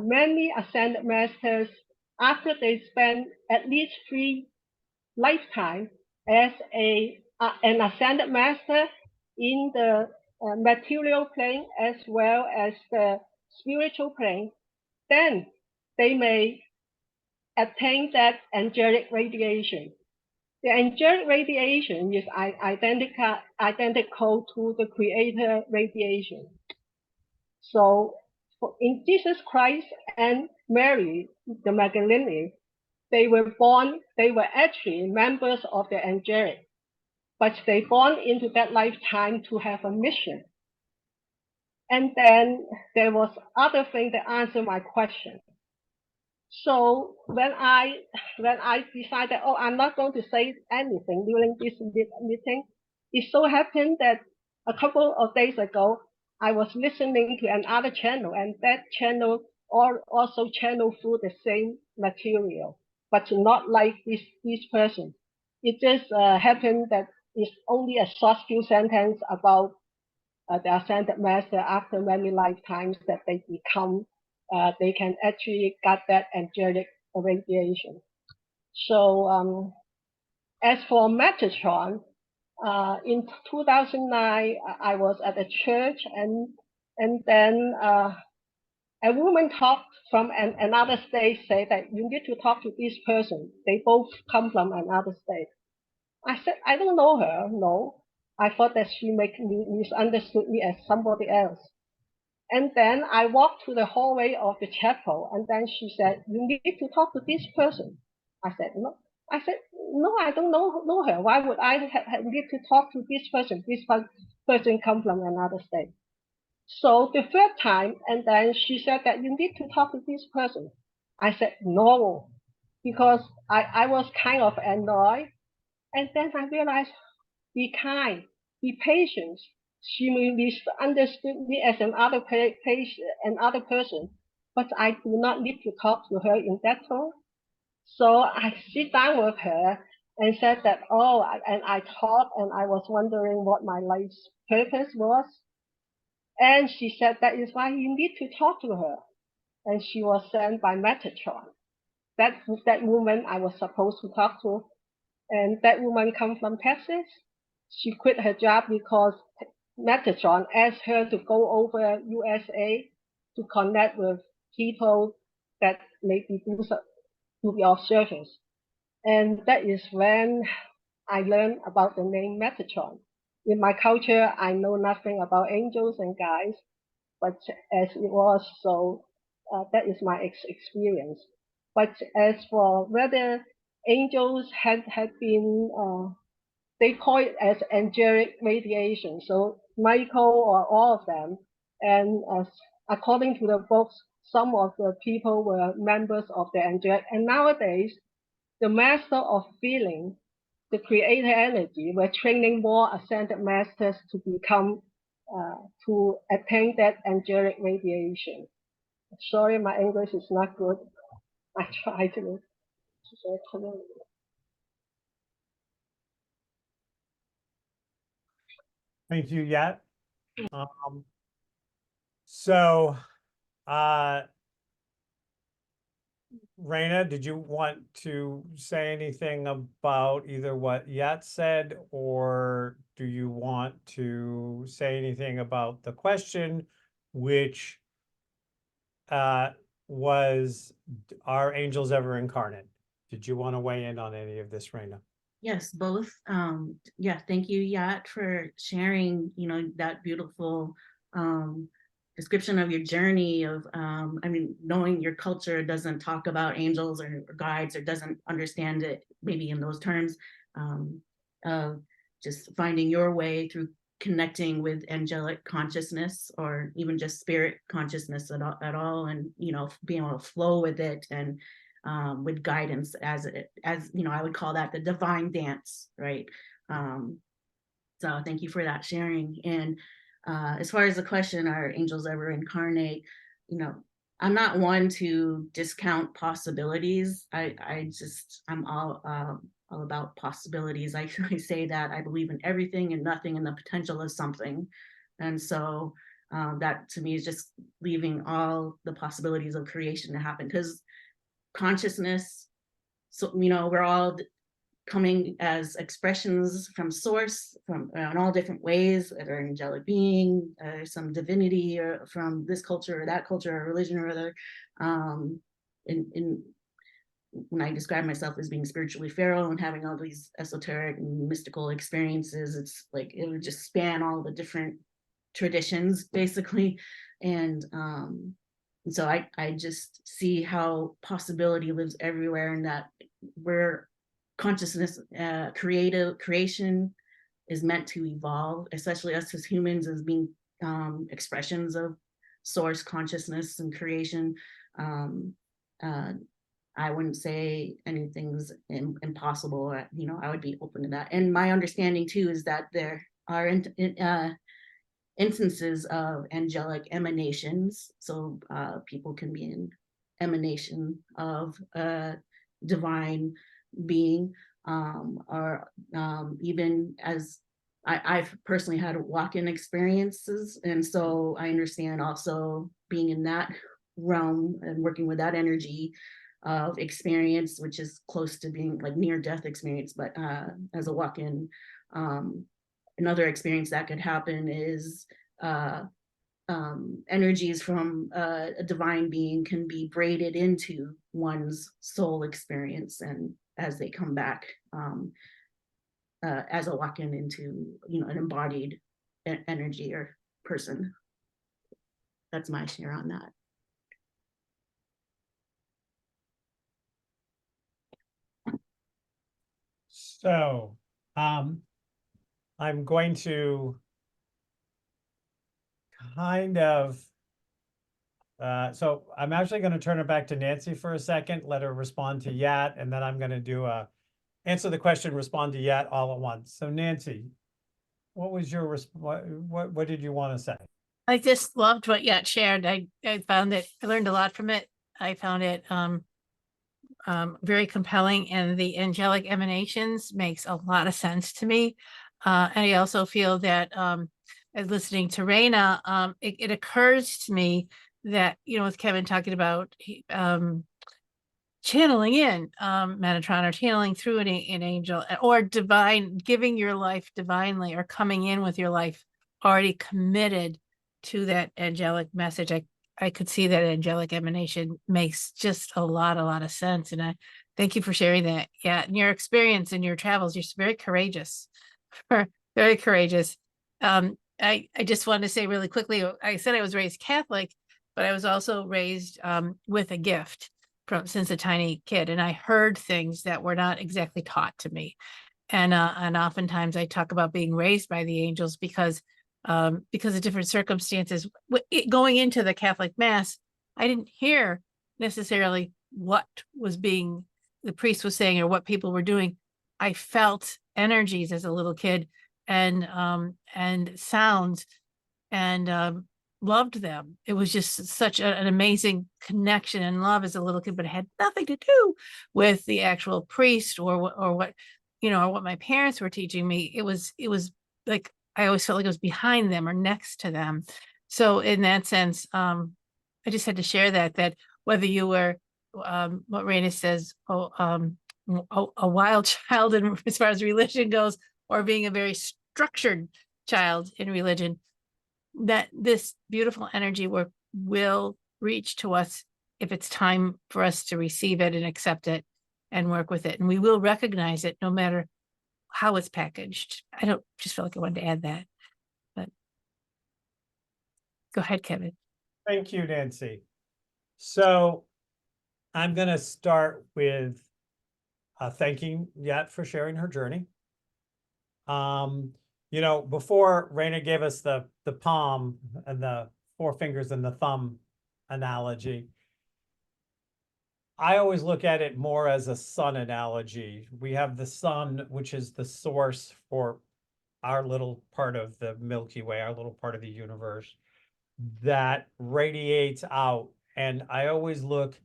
many ascended masters, after they spend at least 3 lifetimes as an ascended master in the material plane as well as the spiritual plane, then they may attain that angelic radiation. The angelic radiation is identical to the creator radiation. So in Jesus Christ and Mary the Magdalene, they were actually members of the angelic, but they born into that lifetime to have a mission. And then there was other thing that answered my question. So when I decided, oh, I'm not going to say anything during this meeting, it so happened that a couple of days ago, I was listening to another channel, and that channel also channeled through the same material, but not like this person. It just happened that it's only a short few sentences about the ascended master after many lifetimes that they become, they can actually get that angelic radiation. So as for Metatron, in 2009, I was at a church, and then a woman talked from another state, said that you need to talk to this person. They both come from another state. I said, I don't know her, no. I thought that she misunderstood me as somebody else. And then I walked to the hallway of the chapel, and then she said, you need to talk to this person. I said, no. I said, no, I don't know her. Why would I need to talk to this person? This person come from another state. So the third time, and then she said that you need to talk to this person. I said, no, because I was kind of annoyed. And then I realized, be kind, be patient. She misunderstood me as another person, but I do not need to talk to her in that tone. So I sit down with her and said that, and I talked, and I was wondering what my life's purpose was. And she said that is why you need to talk to her. And she was sent by Metatron. That woman I was supposed to talk to. And that woman come from Texas. She quit her job because Metatron asked her to go over USA to connect with people that maybe do your service. And that is when I learned about the name Metatron. In my culture, I know nothing about angels and guides, but as it was, so that is my experience. But as for whether angels had been, they call it as angelic radiation. So Michael or all of them, and according to the books, some of the people were members of the angelic. And nowadays, the master of feeling, the creator energy, we're training more ascended masters to become, to attain that angelic radiation. Sorry, my English is not good. I try to. Thank you, Yat. So, Raina, did you want to say anything about either what Yat said, or do you want to say anything about the question, which was, are angels ever incarnate? Did you want to weigh in on any of this, Raina? Yes, both. Yeah, thank you, Yat, for sharing, that beautiful description of your journey of, knowing your culture doesn't talk about angels or guides, or doesn't understand it maybe in those terms, just finding your way through connecting with angelic consciousness, or even just spirit consciousness at all, and being able to flow with it, and with guidance as I would call that the divine dance, right? So thank you for that sharing. And as far as the question, are angels ever incarnate? I'm not one to discount possibilities. I'm all about possibilities. I say that I believe in everything and nothing, and the potential of something. And so that to me is just leaving all the possibilities of creation to happen, because consciousness, so we're all coming as expressions from source, from in all different ways, that are angelic being, some divinity, or from this culture or that culture, or religion or other. When I describe myself as being spiritually feral and having all these esoteric and mystical experiences, it's like it would just span all the different traditions, basically. And so I just see how possibility lives everywhere, and that where consciousness, creation is meant to evolve, especially us as humans, as being expressions of source consciousness and creation. I wouldn't say anything's impossible. I would be open to that. And my understanding too is that there are instances of angelic emanations. So people can be an emanation of a divine being, or even as I've personally had walk-in experiences. And so I understand also being in that realm and working with that energy, of experience, which is close to being like near-death experience, but as a walk-in. Another experience that could happen is energies from a divine being can be braided into one's soul experience, and as they come back as a walk-in into, you know, an embodied energy or person. That's my share on that. So, I'm going to kind of, so I'm actually going to turn it back to Nancy for a second, let her respond to Yat, and then I'm going to do answer the question, respond to Yat all at once. So Nancy, what was your, what did you want to say? I just loved what Yat shared. I found that I learned a lot from it. I found it very compelling, and the angelic emanations makes a lot of sense to me. And I also feel that as listening to Raina, it occurs to me that, you know, with Kevin talking about channeling in Metatron, or channeling through an angel, or divine, giving your life divinely, or coming in with your life already committed to that angelic message. I could see that angelic emanation makes just a lot of sense. And I thank you for sharing that. Yeah, in your experience and your travels, you're very courageous, very courageous. I just wanted to say really quickly, I said I was raised Catholic, but I was also raised with a gift since a tiny kid. And I heard things that were not exactly taught to me. And oftentimes I talk about being raised by the angels because of different circumstances. Going into the Catholic Mass, I didn't hear necessarily what the priest was saying or what people were doing. I felt energies as a little kid, and sounds, and loved them. It was just such an amazing connection and love as a little kid, but it had nothing to do with the actual priest or what, you know, or what my parents were teaching me. It was like, I always felt like it was behind them or next to them. So in that sense, I just had to share that whether you were, what Raina says, a wild child in, as far as religion goes, or being a very structured child in religion, that this beautiful energy will reach to us if it's time for us to receive it and accept it and work with it. And we will recognize it no matter how it's packaged. I don't just feel like I wanted to add that, but go ahead, Kevin. Thank you, Nancy. So I'm going to start with thanking Yat for sharing her journey. You know, before Raina gave us the palm and the 4 fingers and the thumb analogy, I always look at it more as a sun analogy. We have the sun, which is the source for our little part of the Milky Way, our little part of the universe, that radiates out. And I always look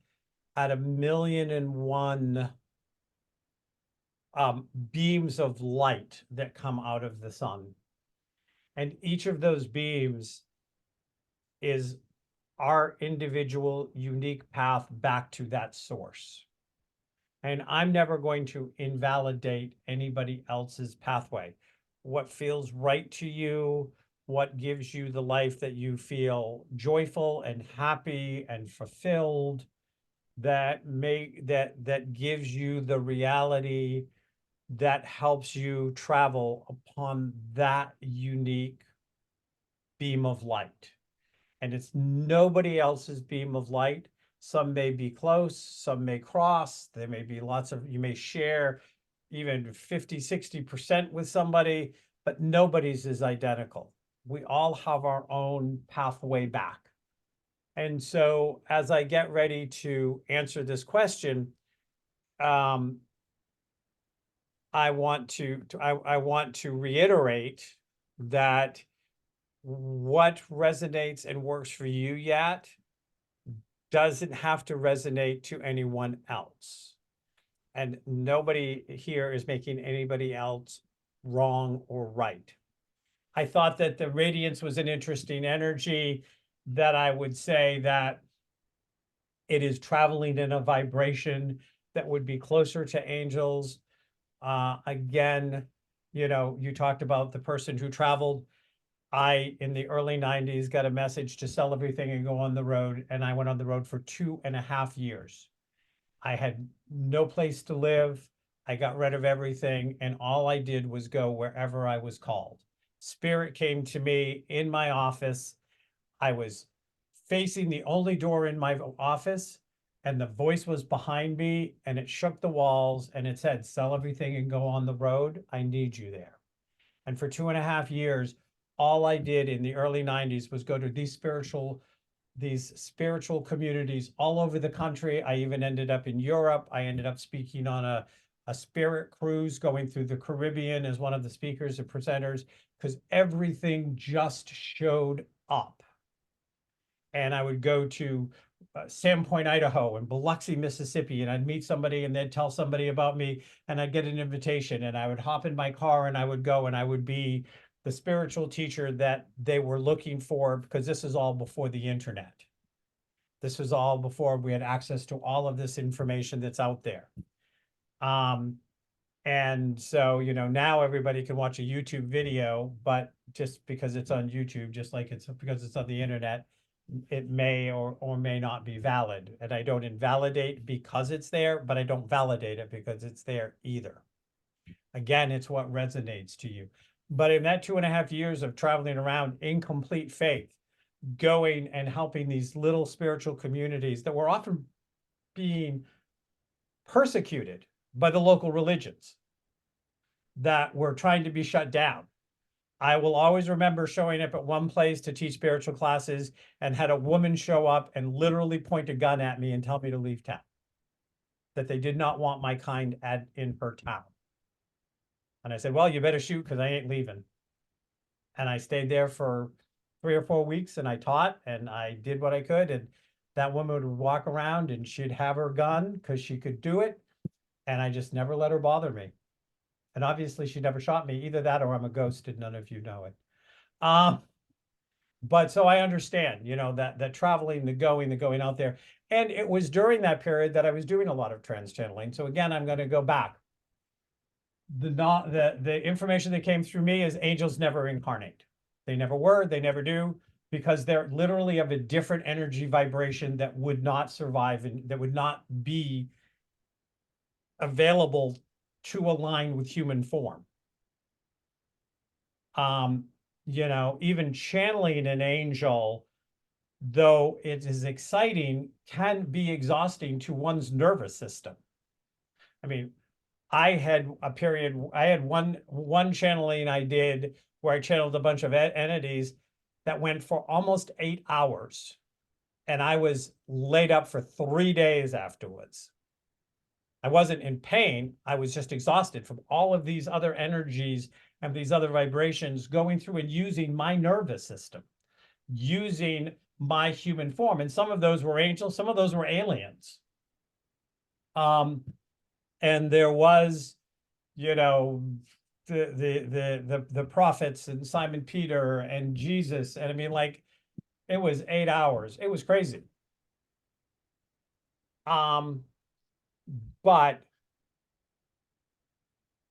at 1,000,001 beams of light that come out of the sun. And each of those beams is our individual unique path back to that source. And I'm never going to invalidate anybody else's pathway. What feels right to you, what gives you the life that you feel joyful and happy and fulfilled, that gives you the reality that helps you travel upon that unique beam of light. And it's nobody else's beam of light. Some may be close, some may cross, there may be lots of, you may share even 50, 60% with somebody, but nobody's is identical. We all have our own pathway back. And so as I get ready to answer this question, I want to reiterate that what resonates and works for you Yat doesn't have to resonate to anyone else. And nobody here is making anybody else wrong or right. I thought that the radiance was an interesting energy, that I would say that It is traveling in a vibration that would be closer to angels. Again, you know, you talked about the person who traveled. I, in the early 90s, got a message to sell everything and go on the road. And I went on the road for 2.5 years. I had no place to live. I got rid of everything. And all I did was go wherever I was called. Spirit came to me in my office. I was facing the only door in my office, and the voice was behind me, and it shook the walls, and it said, sell everything and go on the road. I need you there. And for 2.5 years, all I did in the early 90s was go to these spiritual communities all over the country. I even ended up in Europe. I ended up speaking on a spirit cruise going through the Caribbean as one of the speakers and presenters, because everything just showed up. And I would go to Sandpoint, Idaho, and Biloxi, Mississippi, and I'd meet somebody and they'd tell somebody about me, and I'd get an invitation, and I would hop in my car and I would go, and I would be the spiritual teacher that they were looking for, because this is all before the internet. This was all before we had access to all of this information that's out there. And so, you know, now everybody can watch a YouTube video, but just because it's on YouTube, just like it's because it's on the internet, it may or may not be valid. And I don't invalidate because it's there, but I don't validate it because it's there either. Again, it's what resonates to you. But in that 2.5 years of traveling around in complete faith, going and helping these little spiritual communities that were often being persecuted by the local religions that were trying to be shut down. I will always remember showing up at one place to teach spiritual classes and had a woman show up and literally point a gun at me and tell me to leave town, that they did not want my kind in her town. And I said, well, you better shoot because I ain't leaving. And I stayed there for 3 or 4 weeks, and I taught and I did what I could. And that woman would walk around and she'd have her gun because she could do it. And I just never let her bother me. And obviously she never shot me. Either that or I'm a ghost and none of you know it. But so I understand, you know, that traveling, the going out there. And it was during that period that I was doing a lot of trans channeling. So again, I'm going to go back. The information that came through me is angels never incarnate. They never were, they never do, because they're literally of a different energy vibration that would not survive and that would not be available to align with human form. You know, even channeling an angel, though it is exciting, can be exhausting to one's nervous system. I mean, I had a period, I had one channeling I did where I channeled a bunch of entities that went for almost 8 hours. And I was laid up for 3 days afterwards. I wasn't in pain. I was just exhausted from all of these other energies and these other vibrations going through and using my nervous system, using my human form. And some of those were angels, some of those were aliens. And there was, you know, the prophets and Simon Peter and Jesus. And I mean, like, it was 8 hours. It was crazy. But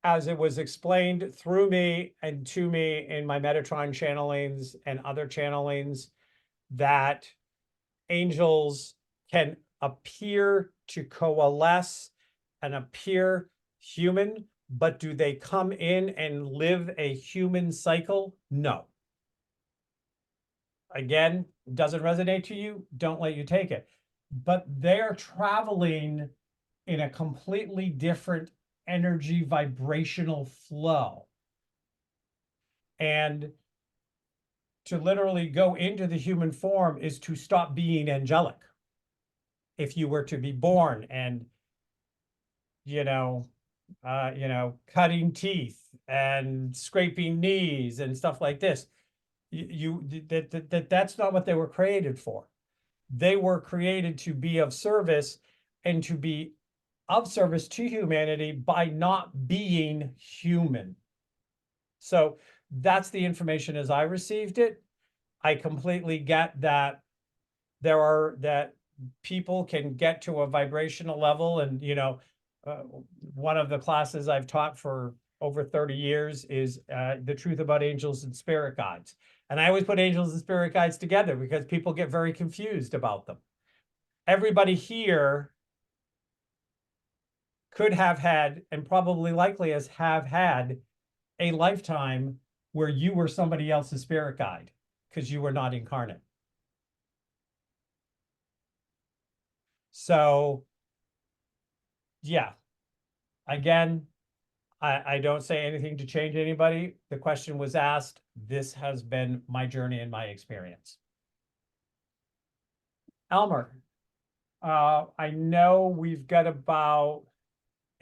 as it was explained through me and to me in my Metatron channelings and other channelings, that angels can appear to coalesce and appear human, but do they come in and live a human cycle? No. Again, doesn't resonate to you, don't let you take it. But they're traveling in a completely different energy vibrational flow. And to literally go into the human form is to stop being angelic. If you were to be born and, you know, cutting teeth and scraping knees and stuff like this, that's not what they were created for. They were created to be of service and to be of service to humanity by not being human. So that's the information as I received it. I completely get that people can get to a vibrational level. And, one of the classes I've taught for over 30 years is the truth about angels and spirit guides. And I always put angels and spirit guides together because people get very confused about them. Everybody here could have had, and probably likely have had, a lifetime where you were somebody else's spirit guide because you were not incarnate. So, yeah, again, I don't say anything to change anybody. The question was asked. This has been my journey and my experience. Elmer, I know we've got about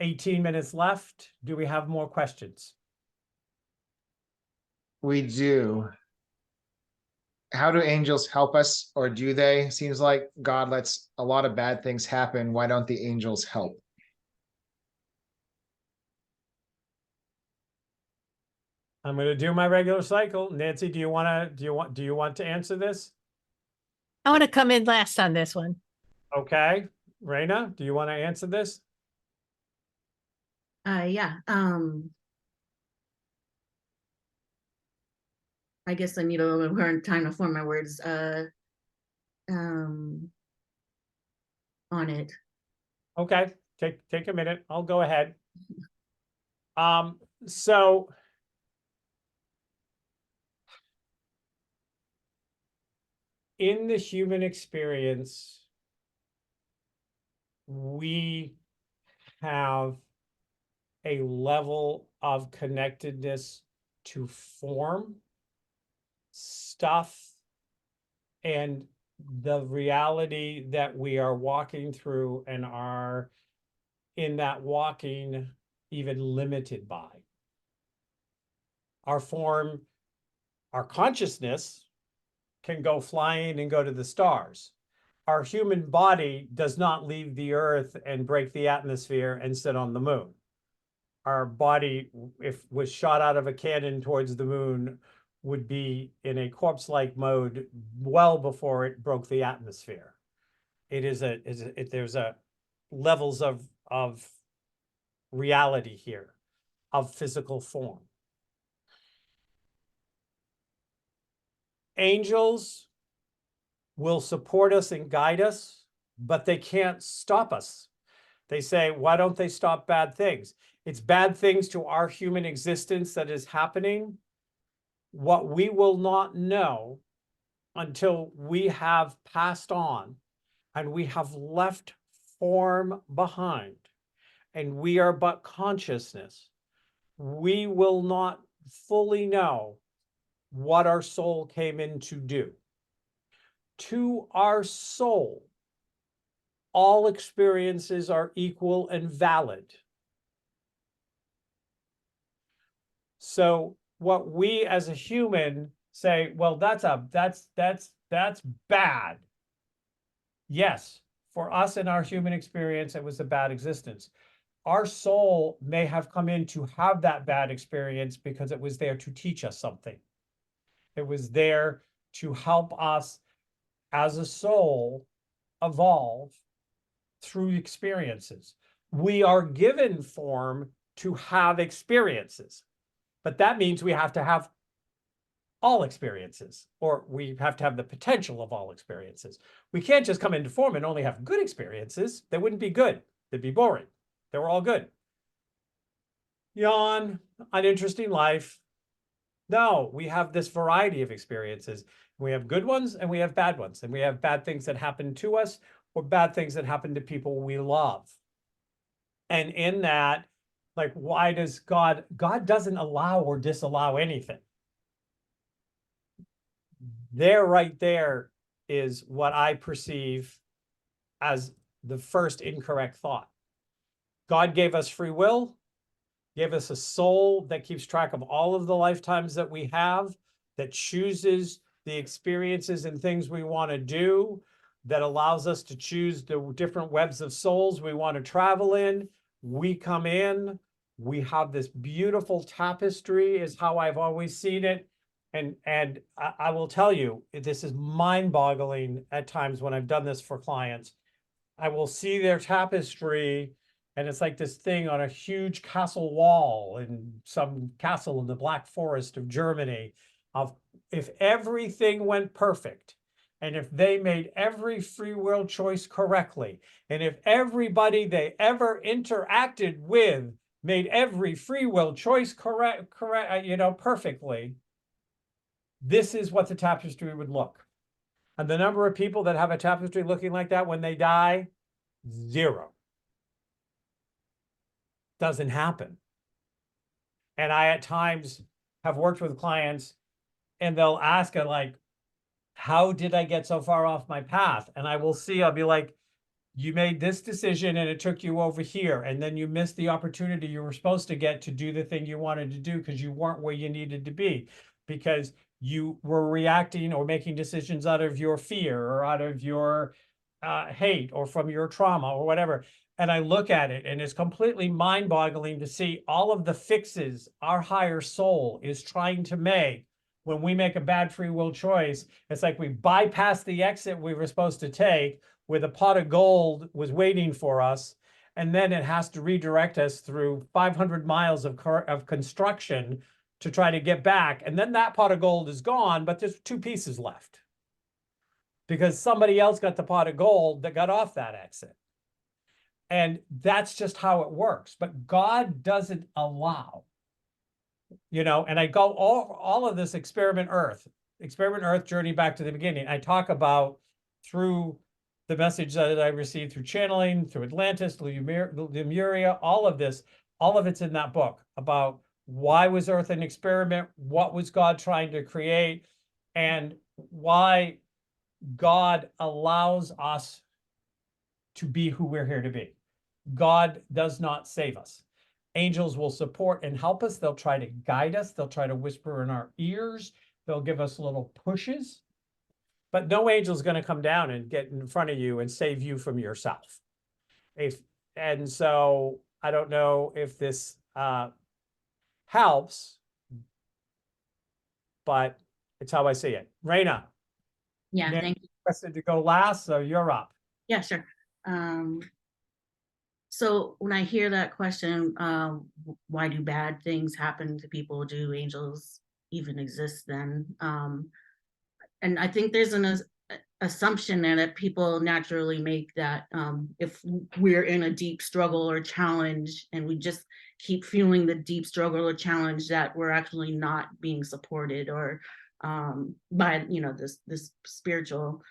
18 minutes left. Do we have more questions? We do. How do angels help us, or do they? Seems like God lets a lot of bad things happen. Why don't the angels help? I'm going to do my regular cycle. Nancy, do you want to answer this? I want to come in last on this one. Okay. Raina, do you want to answer this? Yeah. I guess I need a little more time to form my words on it. Okay. Take a minute. I'll go ahead. So in the human experience, we have a level of connectedness to form, stuff, and the reality that we are walking through and are in that walking even limited by. Our form, our consciousness can go flying and go to the stars. Our human body does not leave the earth and break the atmosphere and sit on the moon. Our body, if was shot out of a cannon towards the moon, would be in a corpse-like mode well before it broke the atmosphere. There's levels of reality here, of physical form. Angels will support us and guide us, but they can't stop us. They say, why don't they stop bad things? It's bad things to our human existence that is happening. What we will not know until we have passed on and we have left form behind and we are but consciousness, we will not fully know what our soul came in to do. To our soul, all experiences are equal and valid. So what we as a human say, well, that's bad. Yes, for us in our human experience, it was a bad existence. Our soul may have come in to have that bad experience because it was there to teach us something. It was there to help us as a soul evolve through experiences. We are given form to have experiences, but that means we have to have all experiences, or we have to have the potential of all experiences. We can't just come into form and only have good experiences. They wouldn't be good. They'd be boring. They were all good. Yawn, uninteresting life. No, we have this variety of experiences. We have good ones and we have bad ones. And we have bad things that happen to us or bad things that happen to people we love. And in that, like, why does God doesn't allow or disallow anything. Right there is what I perceive as the first incorrect thought. God gave us free will, gave us a soul that keeps track of all of the lifetimes that we have, that chooses the experiences and things we want to do, that allows us to choose the different webs of souls we want to travel in. We come in, we have this beautiful tapestry is how I've always seen it. And I will tell you, this is mind-boggling at times when I've done this for clients. I will see their tapestry, and it's like this thing on a huge castle wall in some castle in the Black Forest of Germany, of if everything went perfect, and if they made every free will choice correctly, and if everybody they ever interacted with made every free will choice correct, perfectly, this is what the tapestry would look. And the number of people that have a tapestry looking like that when they die, 0. Doesn't happen. And I, at times, have worked with clients and they'll ask, like, how did I get so far off my path? And I will see, I'll be like, you made this decision and it took you over here. And then you missed the opportunity you were supposed to get to do the thing you wanted to do because you weren't where you needed to be, because you were reacting or making decisions out of your fear or out of your hate or from your trauma or whatever. And I look at it and it's completely mind-boggling to see all of the fixes our higher soul is trying to make when we make a bad free will choice. It's like we bypass the exit we were supposed to take, where the pot of gold was waiting for us. And then it has to redirect us through 500 miles of construction to try to get back. And then that pot of gold is gone, but there's 2 pieces left because somebody else got the pot of gold that got off that exit. And that's just how it works. But God doesn't allow, and I go all of this experiment Earth, journey back to the beginning. I talk about through the message that I received through channeling, through Atlantis, Lemuria, all of it's in that book about why was Earth an experiment, what was God trying to create, and why God allows us to be who we're here to be. God does not save us. Angels will support and help us. They'll try to guide us. They'll try to whisper in our ears. They'll give us little pushes. But no angel is going to come down and get in front of you and save you from yourself. And so I don't know if this helps, but it's how I see it. Raina. Yeah, thank you. Requested to go last, so you're up. Yeah, sure. So when I hear that question, why do bad things happen to people? Do angels even exist then? And I think there's an assumption there that people naturally make that if we're in a deep struggle or challenge and we just keep feeling the deep struggle or challenge, that we're actually not being supported or by this spiritual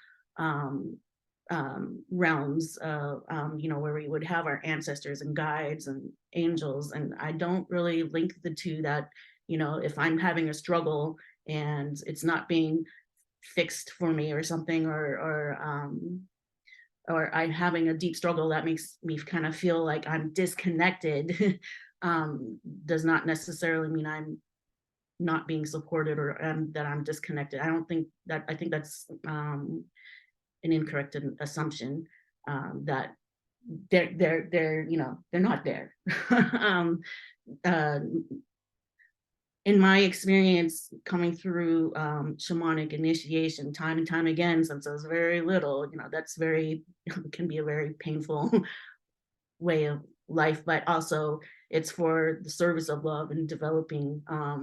realms, where we would have our ancestors and guides and angels. And I don't really link the two, that if I'm having a struggle and it's not being fixed for me or something, or I'm having a deep struggle that makes me kind of feel like I'm disconnected, does not necessarily mean I'm not being supported or that I'm disconnected. I think that's an incorrect assumption, that they're not there. In my experience coming through shamanic initiation time and time again since I was very little, that's can be a very painful way of life, but also it's for the service of love and developing a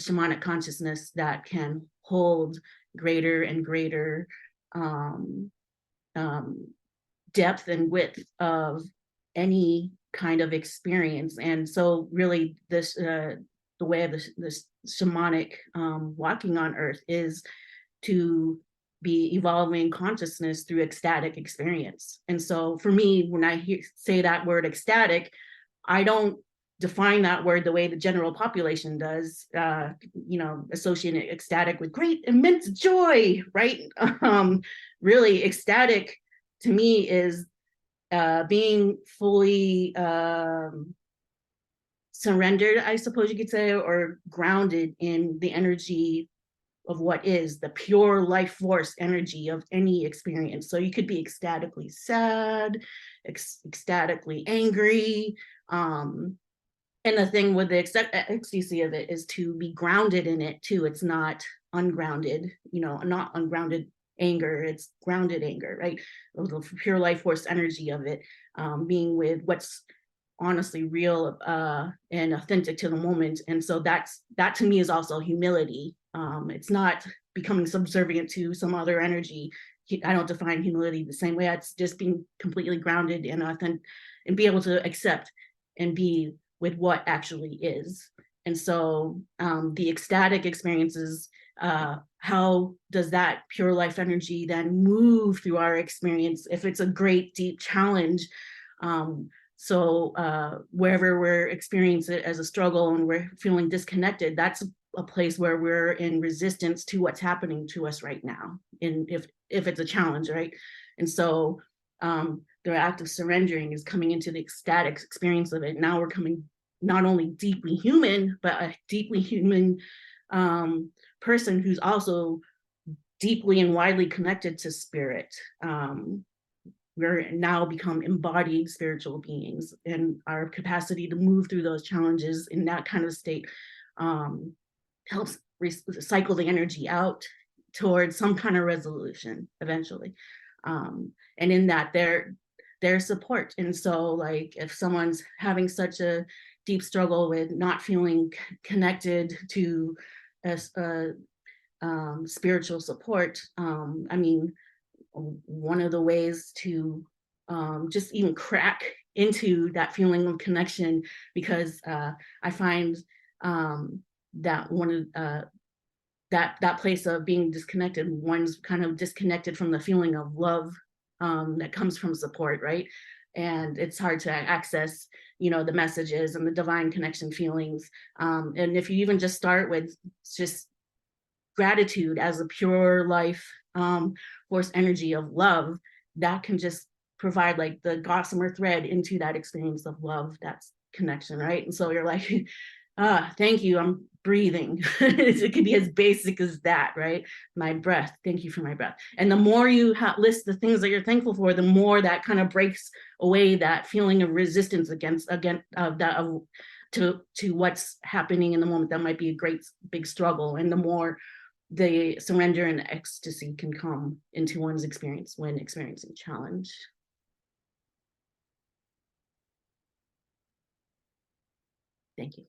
shamanic consciousness that can hold greater and greater depth and width of any kind of experience. And so really this the way of this shamanic walking on earth is to be evolving consciousness through ecstatic experience. And so for me, when I say that word ecstatic, I don't define that word the way the general population does, associating ecstatic with great immense joy, right? Really ecstatic to me is being fully surrendered, I suppose you could say, or grounded in the energy of what is the pure life force energy of any experience. So you could be ecstatically sad, ecstatically angry, And the thing with the ecstasy of it is to be grounded in it too. It's not ungrounded, not ungrounded anger, it's grounded anger, right? The pure life force energy of it, being with what's honestly real and authentic to the moment. And so that to me is also humility. It's not becoming subservient to some other energy. I don't define humility the same way. It's just being completely grounded and authentic and be able to accept and be with what actually is. And so the ecstatic experiences, how does that pure life energy then move through our experience if it's a great deep challenge? So wherever we're experiencing it as a struggle and we're feeling disconnected, that's a place where we're in resistance to what's happening to us right now, and if it's a challenge, right? And so the act of surrendering is coming into the ecstatic experience of it. Now we're coming not only deeply human, but a deeply human person who's also deeply and widely connected to spirit. We're now become embodied spiritual beings, and our capacity to move through those challenges in that kind of state helps cycle the energy out towards some kind of resolution eventually. And in that, there's support. And so like if someone's having such a deep struggle with not feeling connected to spiritual support, I mean, one of the ways to just even crack into that feeling of connection, because I find that one of that place of being disconnected, one's kind of disconnected from the feeling of love that comes from support, right? And it's hard to access, the messages and the divine connection feelings. And if you even just start with just gratitude as a pure life force energy of love, that can just provide like the gossamer thread into that experience of love, that's connection, right? And so you're like, thank you, I'm breathing. It could be as basic as that, right? My breath, thank you for my breath. And the more you list the things that you're thankful for, the more that kind of breaks away that feeling of resistance to what's happening in the moment that might be a great big struggle. And the more the surrender and ecstasy can come into one's experience when experiencing challenge. Thank you.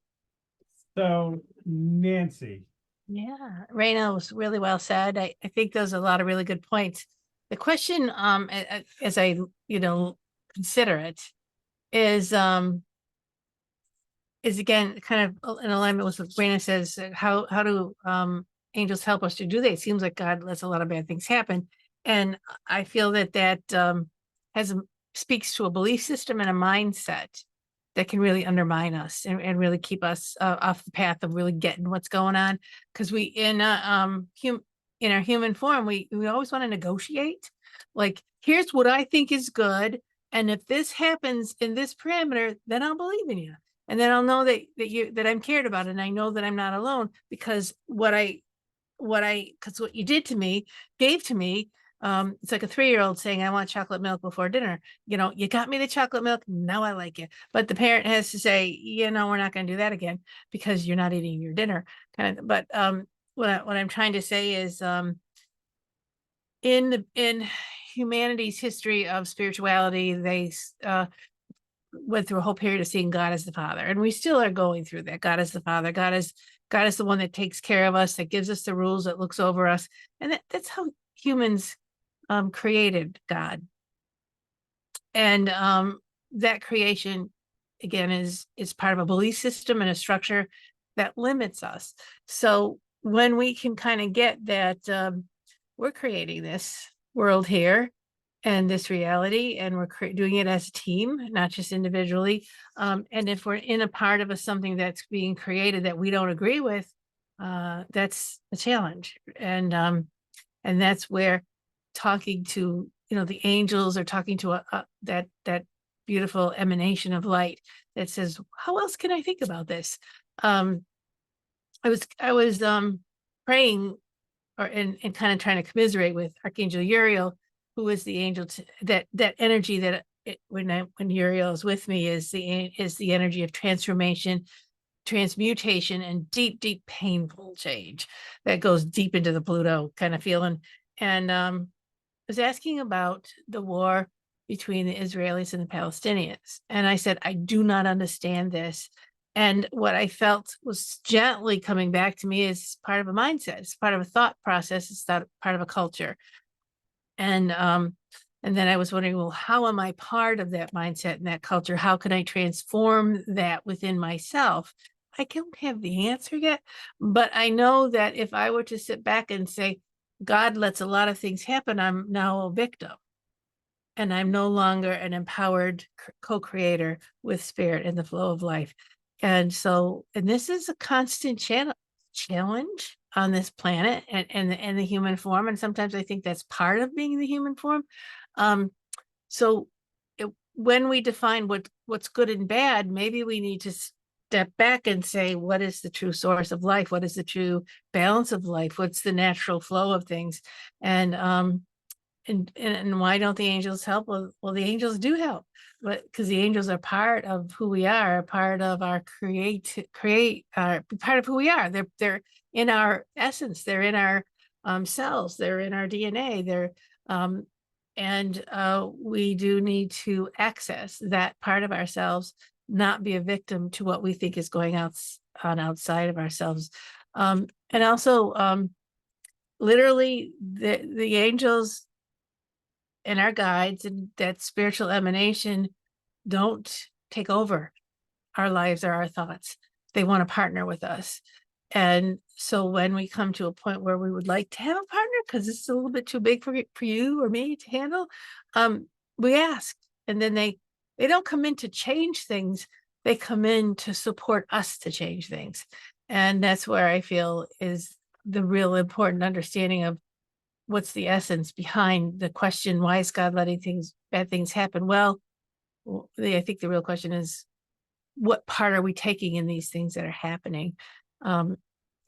So Nancy. Yeah, Raina, was really well said. I think those are a lot of really good points. The question, as I, consider it, is again, kind of in alignment with what Raina says, how do angels help us to do that? It seems like God lets a lot of bad things happen. And I feel that speaks to a belief system and a mindset that can really undermine us and really keep us off the path of really getting what's going on. Because we in our human form, we always want to negotiate. Like, here's what I think is good, and if this happens in this parameter, then I'll believe in you, and then I'll know that I'm cared about, and I know that I'm not alone, because what you did to me, gave to me. It's like a 3-year-old saying, I want chocolate milk before dinner. You got me the chocolate milk. Now I like it. But the parent has to say, we're not going to do that again because you're not eating your dinner. But what I'm trying to say is in humanity's history of spirituality, they went through a whole period of seeing God as the Father. And we still are going through that. God is the Father. God is the one that takes care of us, that gives us the rules, that looks over us. And that's how humans created God. And that creation, again, is part of a belief system and a structure that limits us. So when we can kind of get that we're creating this world here and this reality, and we're doing it as a team, not just individually. And if we're in a part of something that's being created that we don't agree with, that's a challenge. And that's where talking to, the angels, or talking to that beautiful emanation of light that says, how else can I think about this? I was praying and kind of trying to commiserate with Archangel Uriel, who is the angel that energy that when Uriel is with me is the energy of transformation, transmutation, and deep painful change that goes deep into the Pluto kind of feeling. And I was asking about the war between the Israelis and the Palestinians. And I said, I do not understand this. And what I felt was gently coming back to me is part of a mindset. It's part of a thought process. It's not part of a culture. And then I was wondering, well, how am I part of that mindset and that culture? How can I transform that within myself? I don't have the answer yet, but I know that if I were to sit back and say, God lets a lot of things happen, I'm now a victim. And I'm no longer an empowered co-creator with spirit and the flow of life. And so, and this is a constant challenge on this planet and the human form. And sometimes I think that's part of being the human form. So when we define what's good and bad, maybe we need to step back and say, what is the true source of life? What is the true balance of life? What's the natural flow of things? And why don't the angels help? Well, the angels do help, but because the angels are part of who we are, part of our part of who we are. They're in our essence. They're in our cells. They're in our DNA. We do need to access that part of ourselves, not be a victim to what we think is going on outside of ourselves. And also, literally, the angels and our guides and that spiritual emanation don't take over our lives or our thoughts. They want to partner with us. And so when we come to a point where we would like to have a partner, because it's a little bit too big for you or me to handle, we ask. And then they don't come in to change things. They come in to support us to change things. And that's where I feel is the real important understanding of what's the essence behind the question, why is God letting bad things happen? Well, I think the real question is, what part are we taking in these things that are happening? And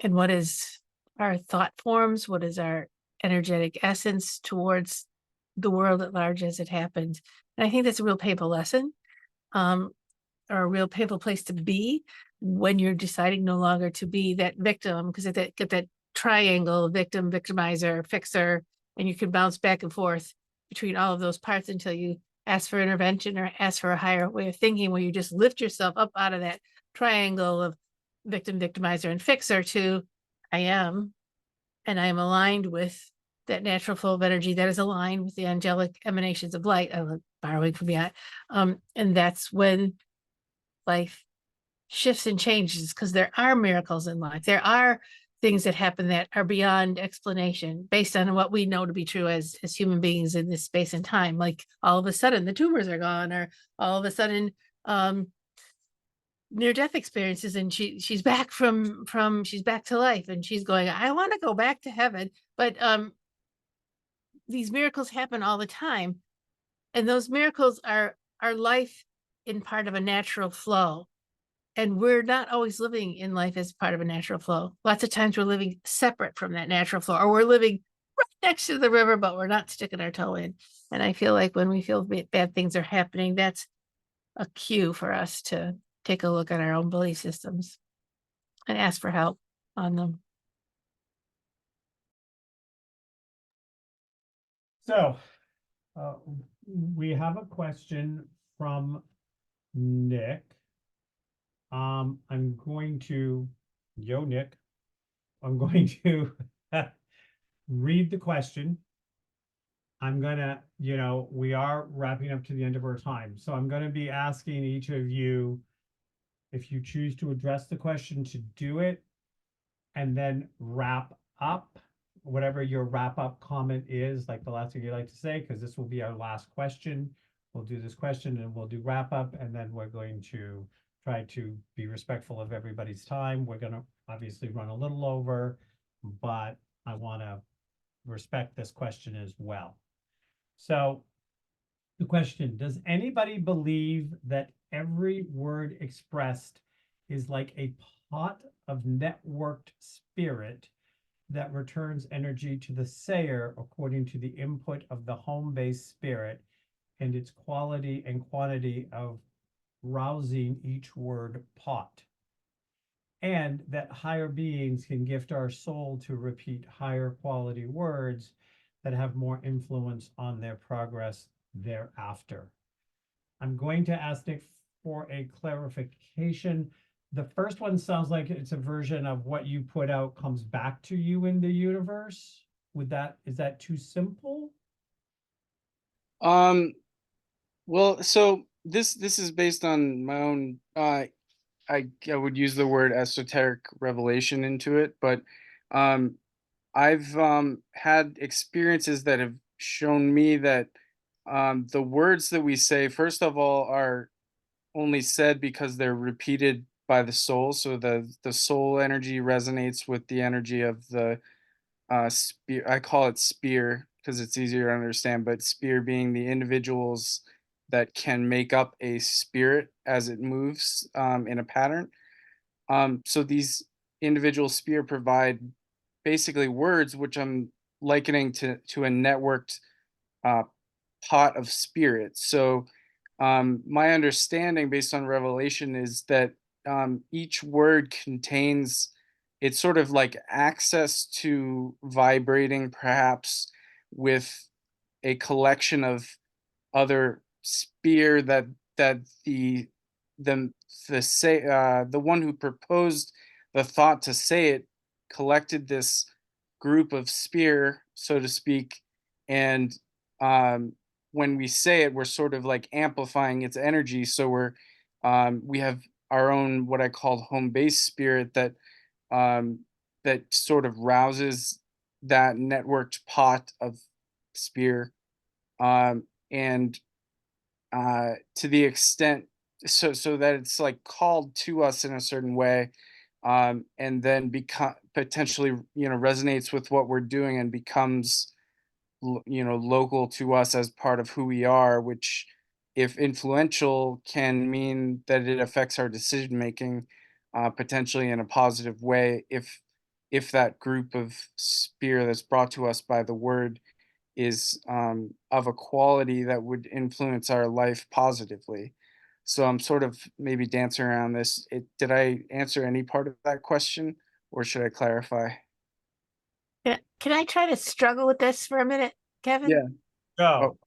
what is our thought forms? What is our energetic essence towards the world at large as it happens? And I think that's a real painful lesson, or a real painful place to be when you're deciding no longer to be that victim, because get that triangle, victim, victimizer, fixer, and you can bounce back and forth between all of those parts until you ask for intervention or ask for a higher way of thinking, where you just lift yourself up out of that triangle of victim, victimizer, and fixer to I am, and I am aligned with that natural flow of energy that is aligned with the angelic emanations of light, borrowing from that. And that's when life shifts and changes, because there are miracles in life. There are things that happen that are beyond explanation based on what we know to be true as human beings in this space and time. Like all of a sudden the tumors are gone, or all of a sudden near-death experiences, and she's back she's back to life, and she's going, I want to go back to heaven. But these miracles happen all the time, and those miracles are life in part of a natural flow. And we're not always living in life as part of a natural flow. Lots of times we're living separate from that natural flow, or we're living right next to the river, but we're not sticking our toe in. And I feel like when we feel bad things are happening, that's a cue for us to take a look at our own belief systems and ask for help on them. So we have a question from Nick. I'm going to, Nick, I'm going to read the question. I'm gonna, we are wrapping up to the end of our time. So I'm going to be asking each of you, if you choose to address the question, to do it, and then wrap up whatever your wrap up comment is, like the last thing you like to say, because this will be our last question. We'll do this question and we'll do wrap up, and then we're going to try to be respectful of everybody's time. We're going to obviously run a little over, but I want to respect this question as well. So the question, does anybody believe that every word expressed is like a pot of networked spirit that returns energy to the sayer according to the input of the home-based spirit, and its quality and quantity of rousing each word pot. And that higher beings can gift our soul to repeat higher quality words that have more influence on their progress thereafter. I'm going to ask Nick for a clarification. The first one sounds like it's a version of what you put out comes back to you in the universe. Is that too simple? Well, so this is based on my own I would use the word esoteric revelation into it, but I've had experiences that have shown me that the words that we say, first of all, are only said because they're repeated by the soul. So the soul energy resonates with the energy of the spear. I call it spear because it's easier to understand, but spear being the individuals that can make up a spirit as it moves in a pattern. So these individual spear provide basically words, which I'm likening to a networked uh, pot of spirit. So my understanding based on revelation is that each word contains, it's sort of like access to vibrating perhaps with a collection of other spear that the the one who proposed the thought to say it collected this group of spear, so to speak, and um when we say it, we're sort of like amplifying its energy. So we have our own, what I call, home base spirit um that sort of rouses that networked pot of spear, and to the extent, so that it's like called to us in a certain way, and then become potentially, resonates with what we're doing and becomes local to us as part of who we are, which, if influential, can mean that it affects our decision making, potentially in a positive way, if that group of spear that's brought to us by the word is of a quality that would influence our life positively. So I'm sort of maybe dancing around this. Did I answer any part of that question, or should I clarify? Can I try to struggle with this for a minute, Kevin? Yeah. Go.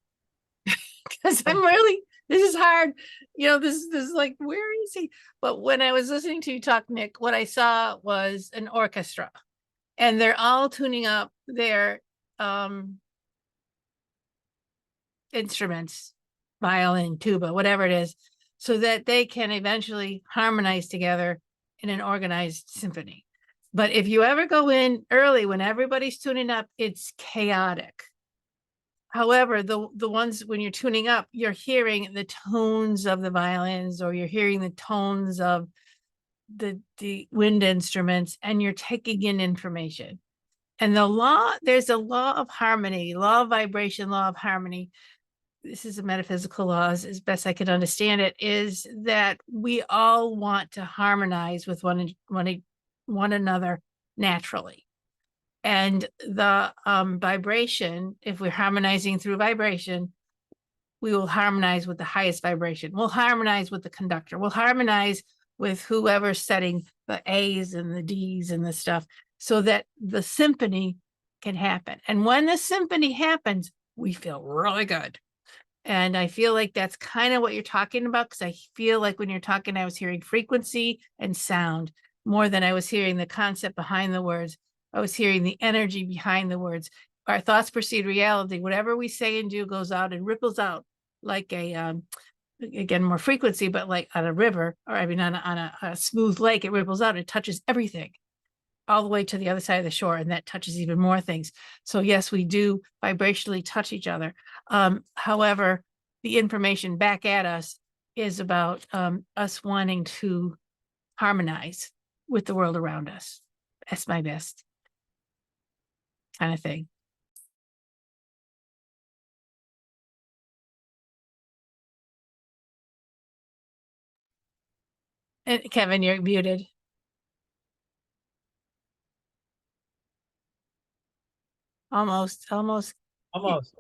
Because I'm really, this is hard. This is like, where is he? But when I was listening to you talk, Nick, what I saw was an orchestra, and they're all tuning up their instruments, violin, tuba, whatever it is, so that they can eventually harmonize together in an organized symphony. But if you ever go in early when everybody's tuning up, it's chaotic. However, the ones when you're tuning up, you're hearing the tones of the violins, or you're hearing the tones of the wind instruments, and you're taking in information. And there's a law of harmony, law of vibration, law of harmony. This is a metaphysical law, as best I could understand it, is that we all want to harmonize with one another naturally. And the vibration, if we're harmonizing through vibration, we will harmonize with the highest vibration. We'll harmonize with the conductor. We'll harmonize with whoever's setting the A's and the D's and the stuff, so that the symphony can happen. And when the symphony happens, we feel really good. And I feel like that's kind of what you're talking about, because I feel like when you're talking, I was hearing frequency and sound more than I was hearing the concept behind the words. I was hearing the energy behind the words. Our thoughts precede reality. Whatever we say and do goes out and ripples out like again, more frequency, but like on a river, or I mean, on a smooth lake, it ripples out. It touches everything all the way to the other side of the shore, and that touches even more things. So yes, we do vibrationally touch each other. However, the information back at us is about us wanting to harmonize with the world around us. That's my best kind of thing. And Kevin, you're muted. Almost. Almost.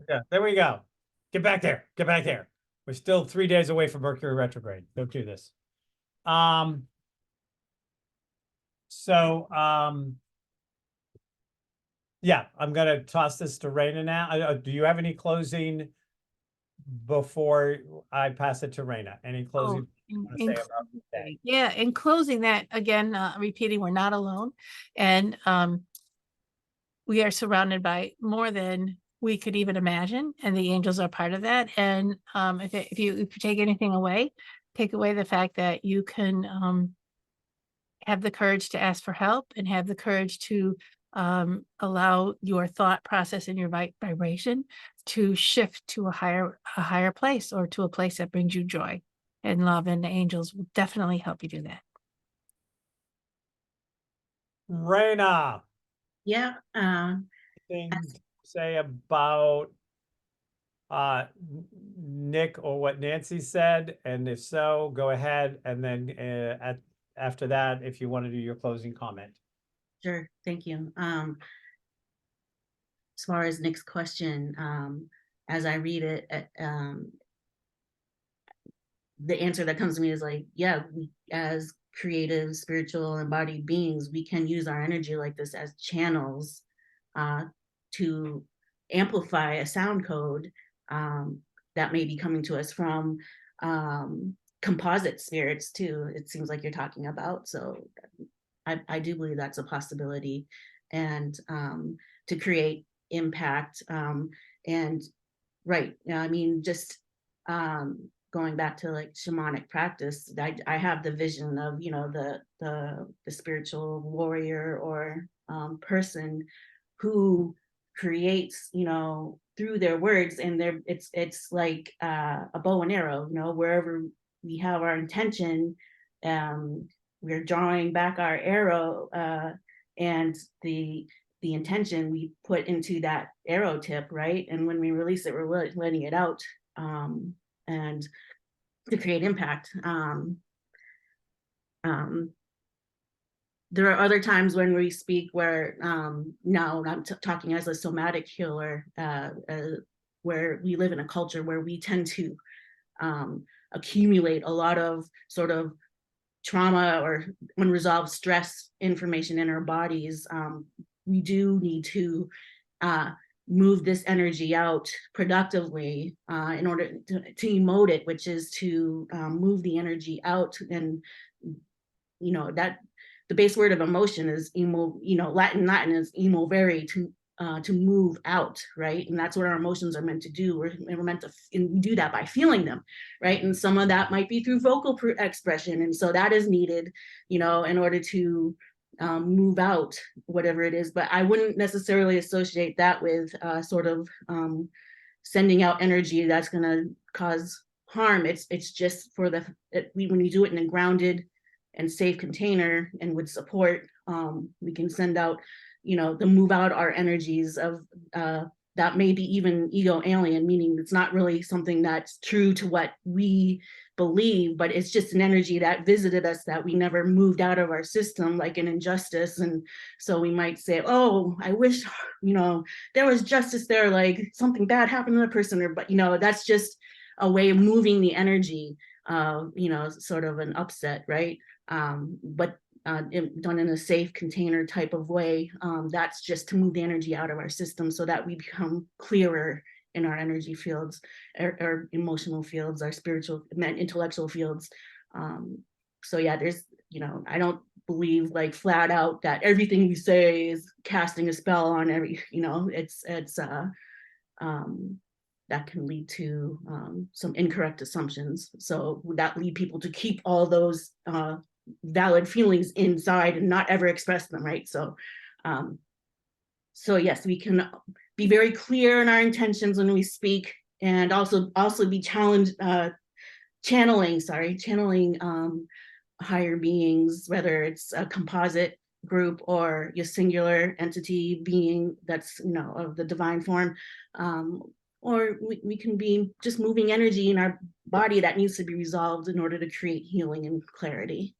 Yeah, there we go. Get back there. Get back there. We're still 3 days away from Mercury retrograde. Don't do this. Yeah, I'm gonna toss this to Raina now. Do you have any closing before I pass it to Raina? Any closing? wanna say about that? Yeah, in closing that, again, repeating, we're not alone. And we are surrounded by more than we could even imagine, and the angels are part of that. And if you take anything away, take away the fact that you can have the courage to ask for help and have the courage to allow your thought process and your vibration to shift to a higher place, or to a place that brings you joy and love, and the angels will definitely help you do that. Raina, Yeah. thing to say about Nick or what Nancy said, and if so, go ahead, and then after that, if you want to do your closing comment. Sure. Thank you. As far as Nick's question, as I read it, the answer that comes to me is like, yeah, we, as creative, spiritual, embodied beings, we can use our energy like this as channels to amplify a sound code that may be coming to us from composite spirits too. It seems like you're talking about. So I do believe that's a possibility, and to create impact. And right, I mean, just going back to like shamanic practice, I have the vision of, you know, the spiritual warrior or person who creates, you know, through their words, and it's like a bow and arrow, you know, wherever we have our intention, we're drawing back our arrow, and the intention we put into that arrow tip, right? And when we release it, we're letting it out, and to create impact. There are other times when we speak where, now I'm talking as a somatic healer, where we live in a culture where we tend to accumulate a lot of sort of trauma or unresolved stress information in our bodies. We do need to move this energy out productively in order to emote it, which is to move the energy out. And, you know, that the base word of emotion is emo, you know, Latin is emovere, to move out, right? And that's what our emotions are meant to do. We're meant to, and we do that by feeling them, right? And some of that might be through vocal expression. And so that is needed, you know, in order to move out whatever it is. But I wouldn't necessarily associate that with sort of sending out energy that's going to cause harm. It's just for when you do it in a grounded and safe container and with support, we can send out, you know, to move out our energies of that may be even ego alien, meaning it's not really something that's true to what we believe, but it's just an energy that visited us that we never moved out of our system, like an injustice. And so we might say, oh, I wish, you know, there was justice there, like something bad happened to the person, or, but, you know, that's just a way of moving the energy, you know, sort of an upset, right? But done in a safe container type of way. That's just to move the energy out of our system so that we become clearer in our energy fields, our emotional fields, our spiritual, intellectual fields. So yeah, there's, you know, I don't believe like flat out that everything we say is casting a spell on every, you know, it's that can lead to some incorrect assumptions. So would that lead people to keep all those valid feelings inside and not ever express them, right? So so yes, we can be very clear in our intentions when we speak, and also be channeling higher beings, whether it's a composite group or your singular entity being that's, you know, of the divine form, or we can be just moving energy in our body that needs to be resolved in order to create healing and clarity.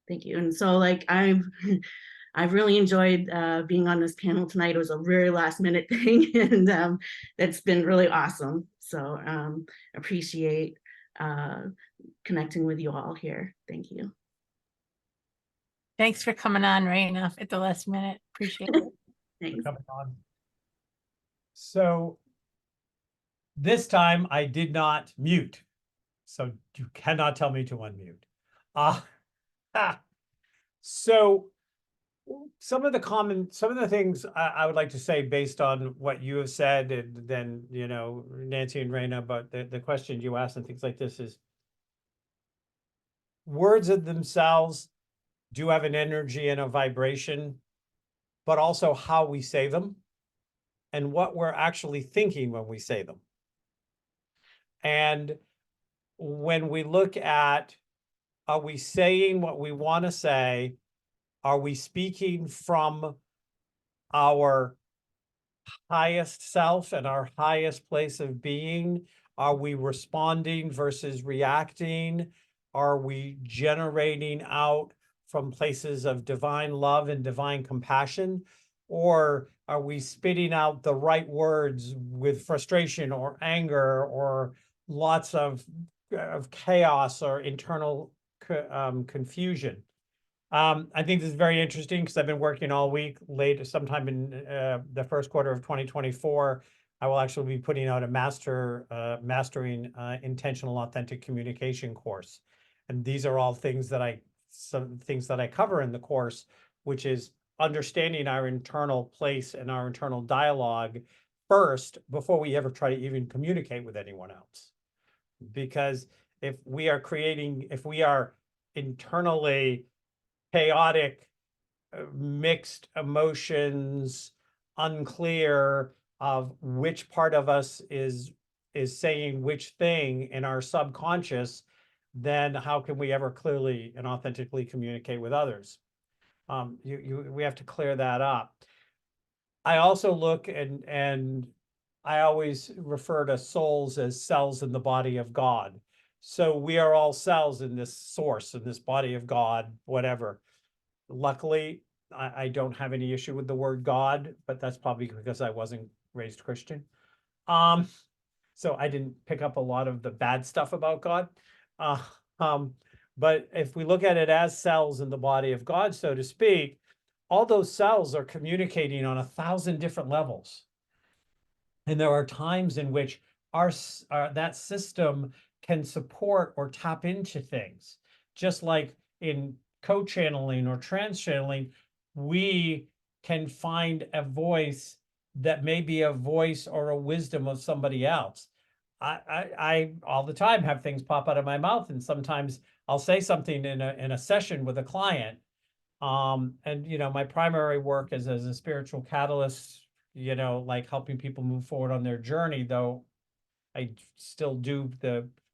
Thank you. And so like I'm I've really enjoyed being on this panel tonight. It was a very last minute thing, and it's been really awesome. So appreciate connecting with you all here. Thank you. Thanks for coming on right enough at the last minute. Appreciate it. Thanks. Coming on. So this time I did not mute. So you cannot tell me to unmute. So some of the things I would like to say based on what you have said, and then, you know, Nancy and Raina, but the question you asked and things like this is, words of themselves do have an energy and a vibration, but also how we say them and what we're actually thinking when we say them. And when we look at, are we saying what we want to say? Are we speaking from our highest self and our highest place of being? Are we responding versus reacting? Are we generating out from places of divine love and divine compassion? Or are we spitting out the right words with frustration or anger or lots of chaos or internal confusion? I think this is very interesting because I've been working all week. Sometime in the first quarter of 2024, I will actually be putting out a mastering intentional authentic communication course. And these are all some things that I cover in the course, which is understanding our internal place and our internal dialogue first before we ever try to even communicate with anyone else. Because if we are internally chaotic, mixed emotions, unclear of which part of us is saying which thing in our subconscious, then how can we ever clearly and authentically communicate with others? We have to clear that up. I also look and I always refer to souls as cells in the body of God. So we are all cells in this source, in this body of God, whatever. Luckily, I don't have any issue with the word God, but that's probably because I wasn't raised Christian. So I didn't pick up a lot of the bad stuff about God. But if we look at it as cells in the body of God, so to speak, all those cells are communicating on 1,000 different levels. And there are times in which that system can support or tap into things. Just like in co-channeling or trans-channeling, we can find a voice that may be a voice or a wisdom of somebody else. I all the time have things pop out of my mouth, and sometimes I'll say something in a session with a client. And you know, my primary work is as a spiritual catalyst, you know, like helping people move forward on their journey, though I still do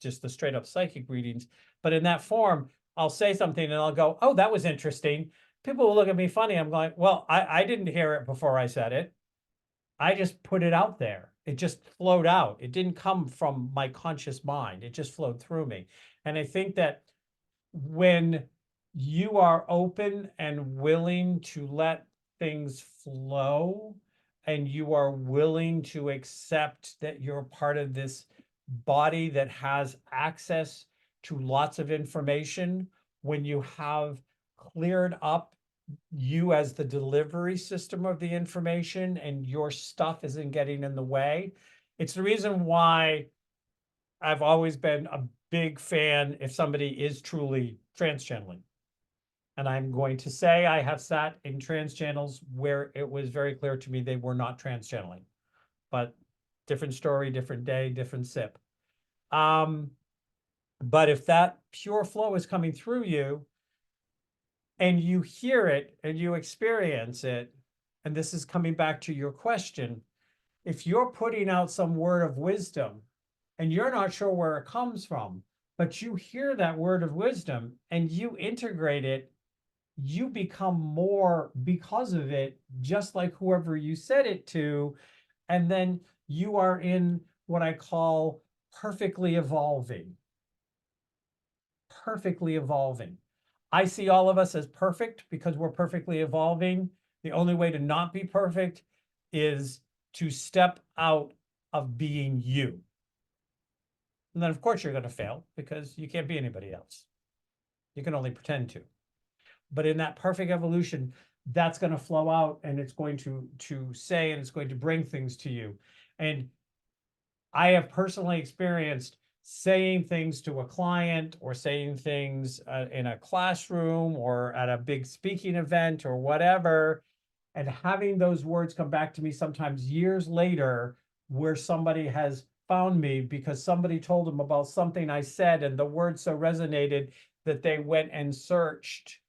just the straight up psychic readings. But in that form, I'll say something and I'll go, oh, that was interesting. People will look at me funny. I'm going, well, I didn't hear it before I said it. I just put it out there. It just flowed out. It didn't come from my conscious mind. It just flowed through me. And I think that when you are open and willing to let things flow, and you are willing to accept that you're part of this body that has access to lots of information, when you have cleared up you as the delivery system of the information and your stuff isn't getting in the way. It's the reason why I've always been a big fan if somebody is truly trans-channeling. And I'm going to say I have sat in trans channels where it was very clear to me they were not trans-channeling. But different story, different day, different sip. But if that pure flow is coming through you, and you hear it and you experience it, and this is coming back to your question, if you're putting out some word of wisdom and you're not sure where it comes from, but you hear that word of wisdom and you integrate it, you become more because of it, just like whoever you said it to. And then you are in what I call perfectly evolving. Perfectly evolving. I see all of us as perfect because we're perfectly evolving. The only way to not be perfect is to step out of being you. And then, of course, you're going to fail because you can't be anybody else. You can only pretend to. But in that perfect evolution, that's going to flow out, and it's going to say, and it's going to bring things to you. And I have personally experienced saying things to a client or saying things in a classroom or at a big speaking event or whatever, and having those words come back to me sometimes years later, where somebody has found me because somebody told them about something I said, and the word so resonated that they went and searched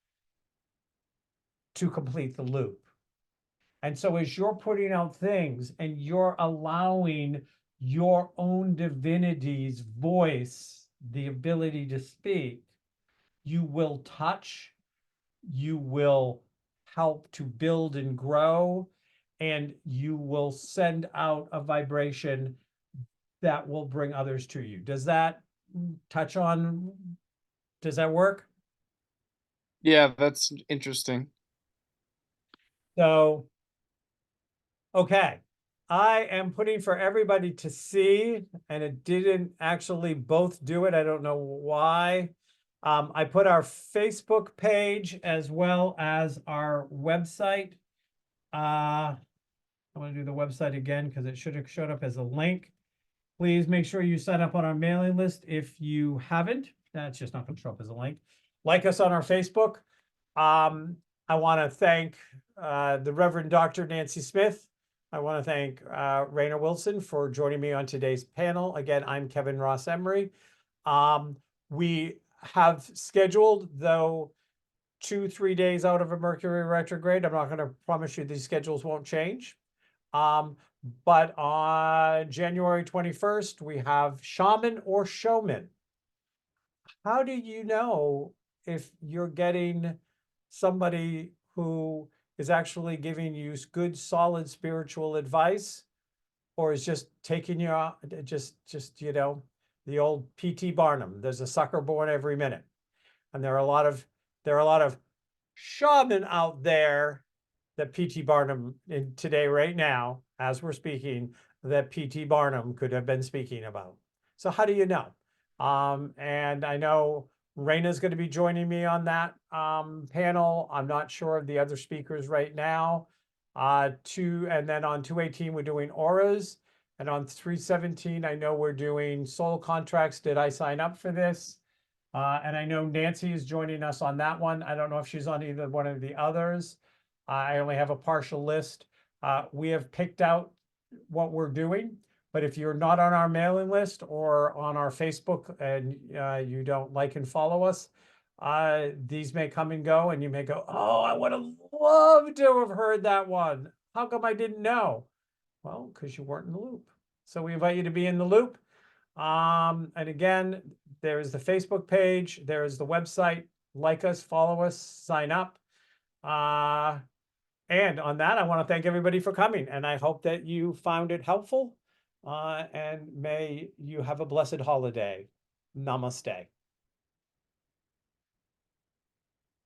to complete the loop. And so as you're putting out things and you're allowing your own divinity's voice, the ability to speak, you will touch, you will help to build and grow, and you will send out a vibration that will bring others to you. Does that touch on, does that work? Yeah, that's interesting. So, okay, I am putting for everybody to see, and it didn't actually both do it. I don't know why. I put our Facebook page as well as our website. I want to do the website again because it should have showed up as a link. Please make sure you sign up on our mailing list if you haven't. That's just not going to show up as a link. Like us on our Facebook. I want to thank the Reverend Dr. Nancy Smith. I want to thank Raina Wilson for joining me on today's panel. Again, I'm Kevin Ross Emery. We have scheduled, though, 2-3 days out of a Mercury retrograde. I'm not going to promise you these schedules won't change. But on January 21st, we have Shaman or Showman. How do you know if you're getting somebody who is actually giving you good, solid spiritual advice, or is just taking you out, just you know, the old P.T. Barnum? There's a sucker born every minute, and there are a lot of shaman out there that P.T. Barnum in today, right now, as we're speaking, that P.T. Barnum could have been speaking about. So how do you know? And I know Raina's going to be joining me on that panel. I'm not sure of the other speakers right now. And then on 218, we're doing auras. And on 317, I know we're doing soul contracts. Did I sign up for this? And I know Nancy is joining us on that one. I don't know if she's on either one of the others. I only have a partial list. We have picked out what we're doing, but if you're not on our mailing list or on our Facebook and you don't like and follow us, these may come and go, and you may go, oh, I would have loved to have heard that one. How come I didn't know? Well, because you weren't in the loop. So we invite you to be in the loop. And again, there is the Facebook page, there is the website. Like us, follow us, sign up. And on that, I want to thank everybody for coming, and I hope that you found it helpful. And may you have a blessed holiday. Namaste.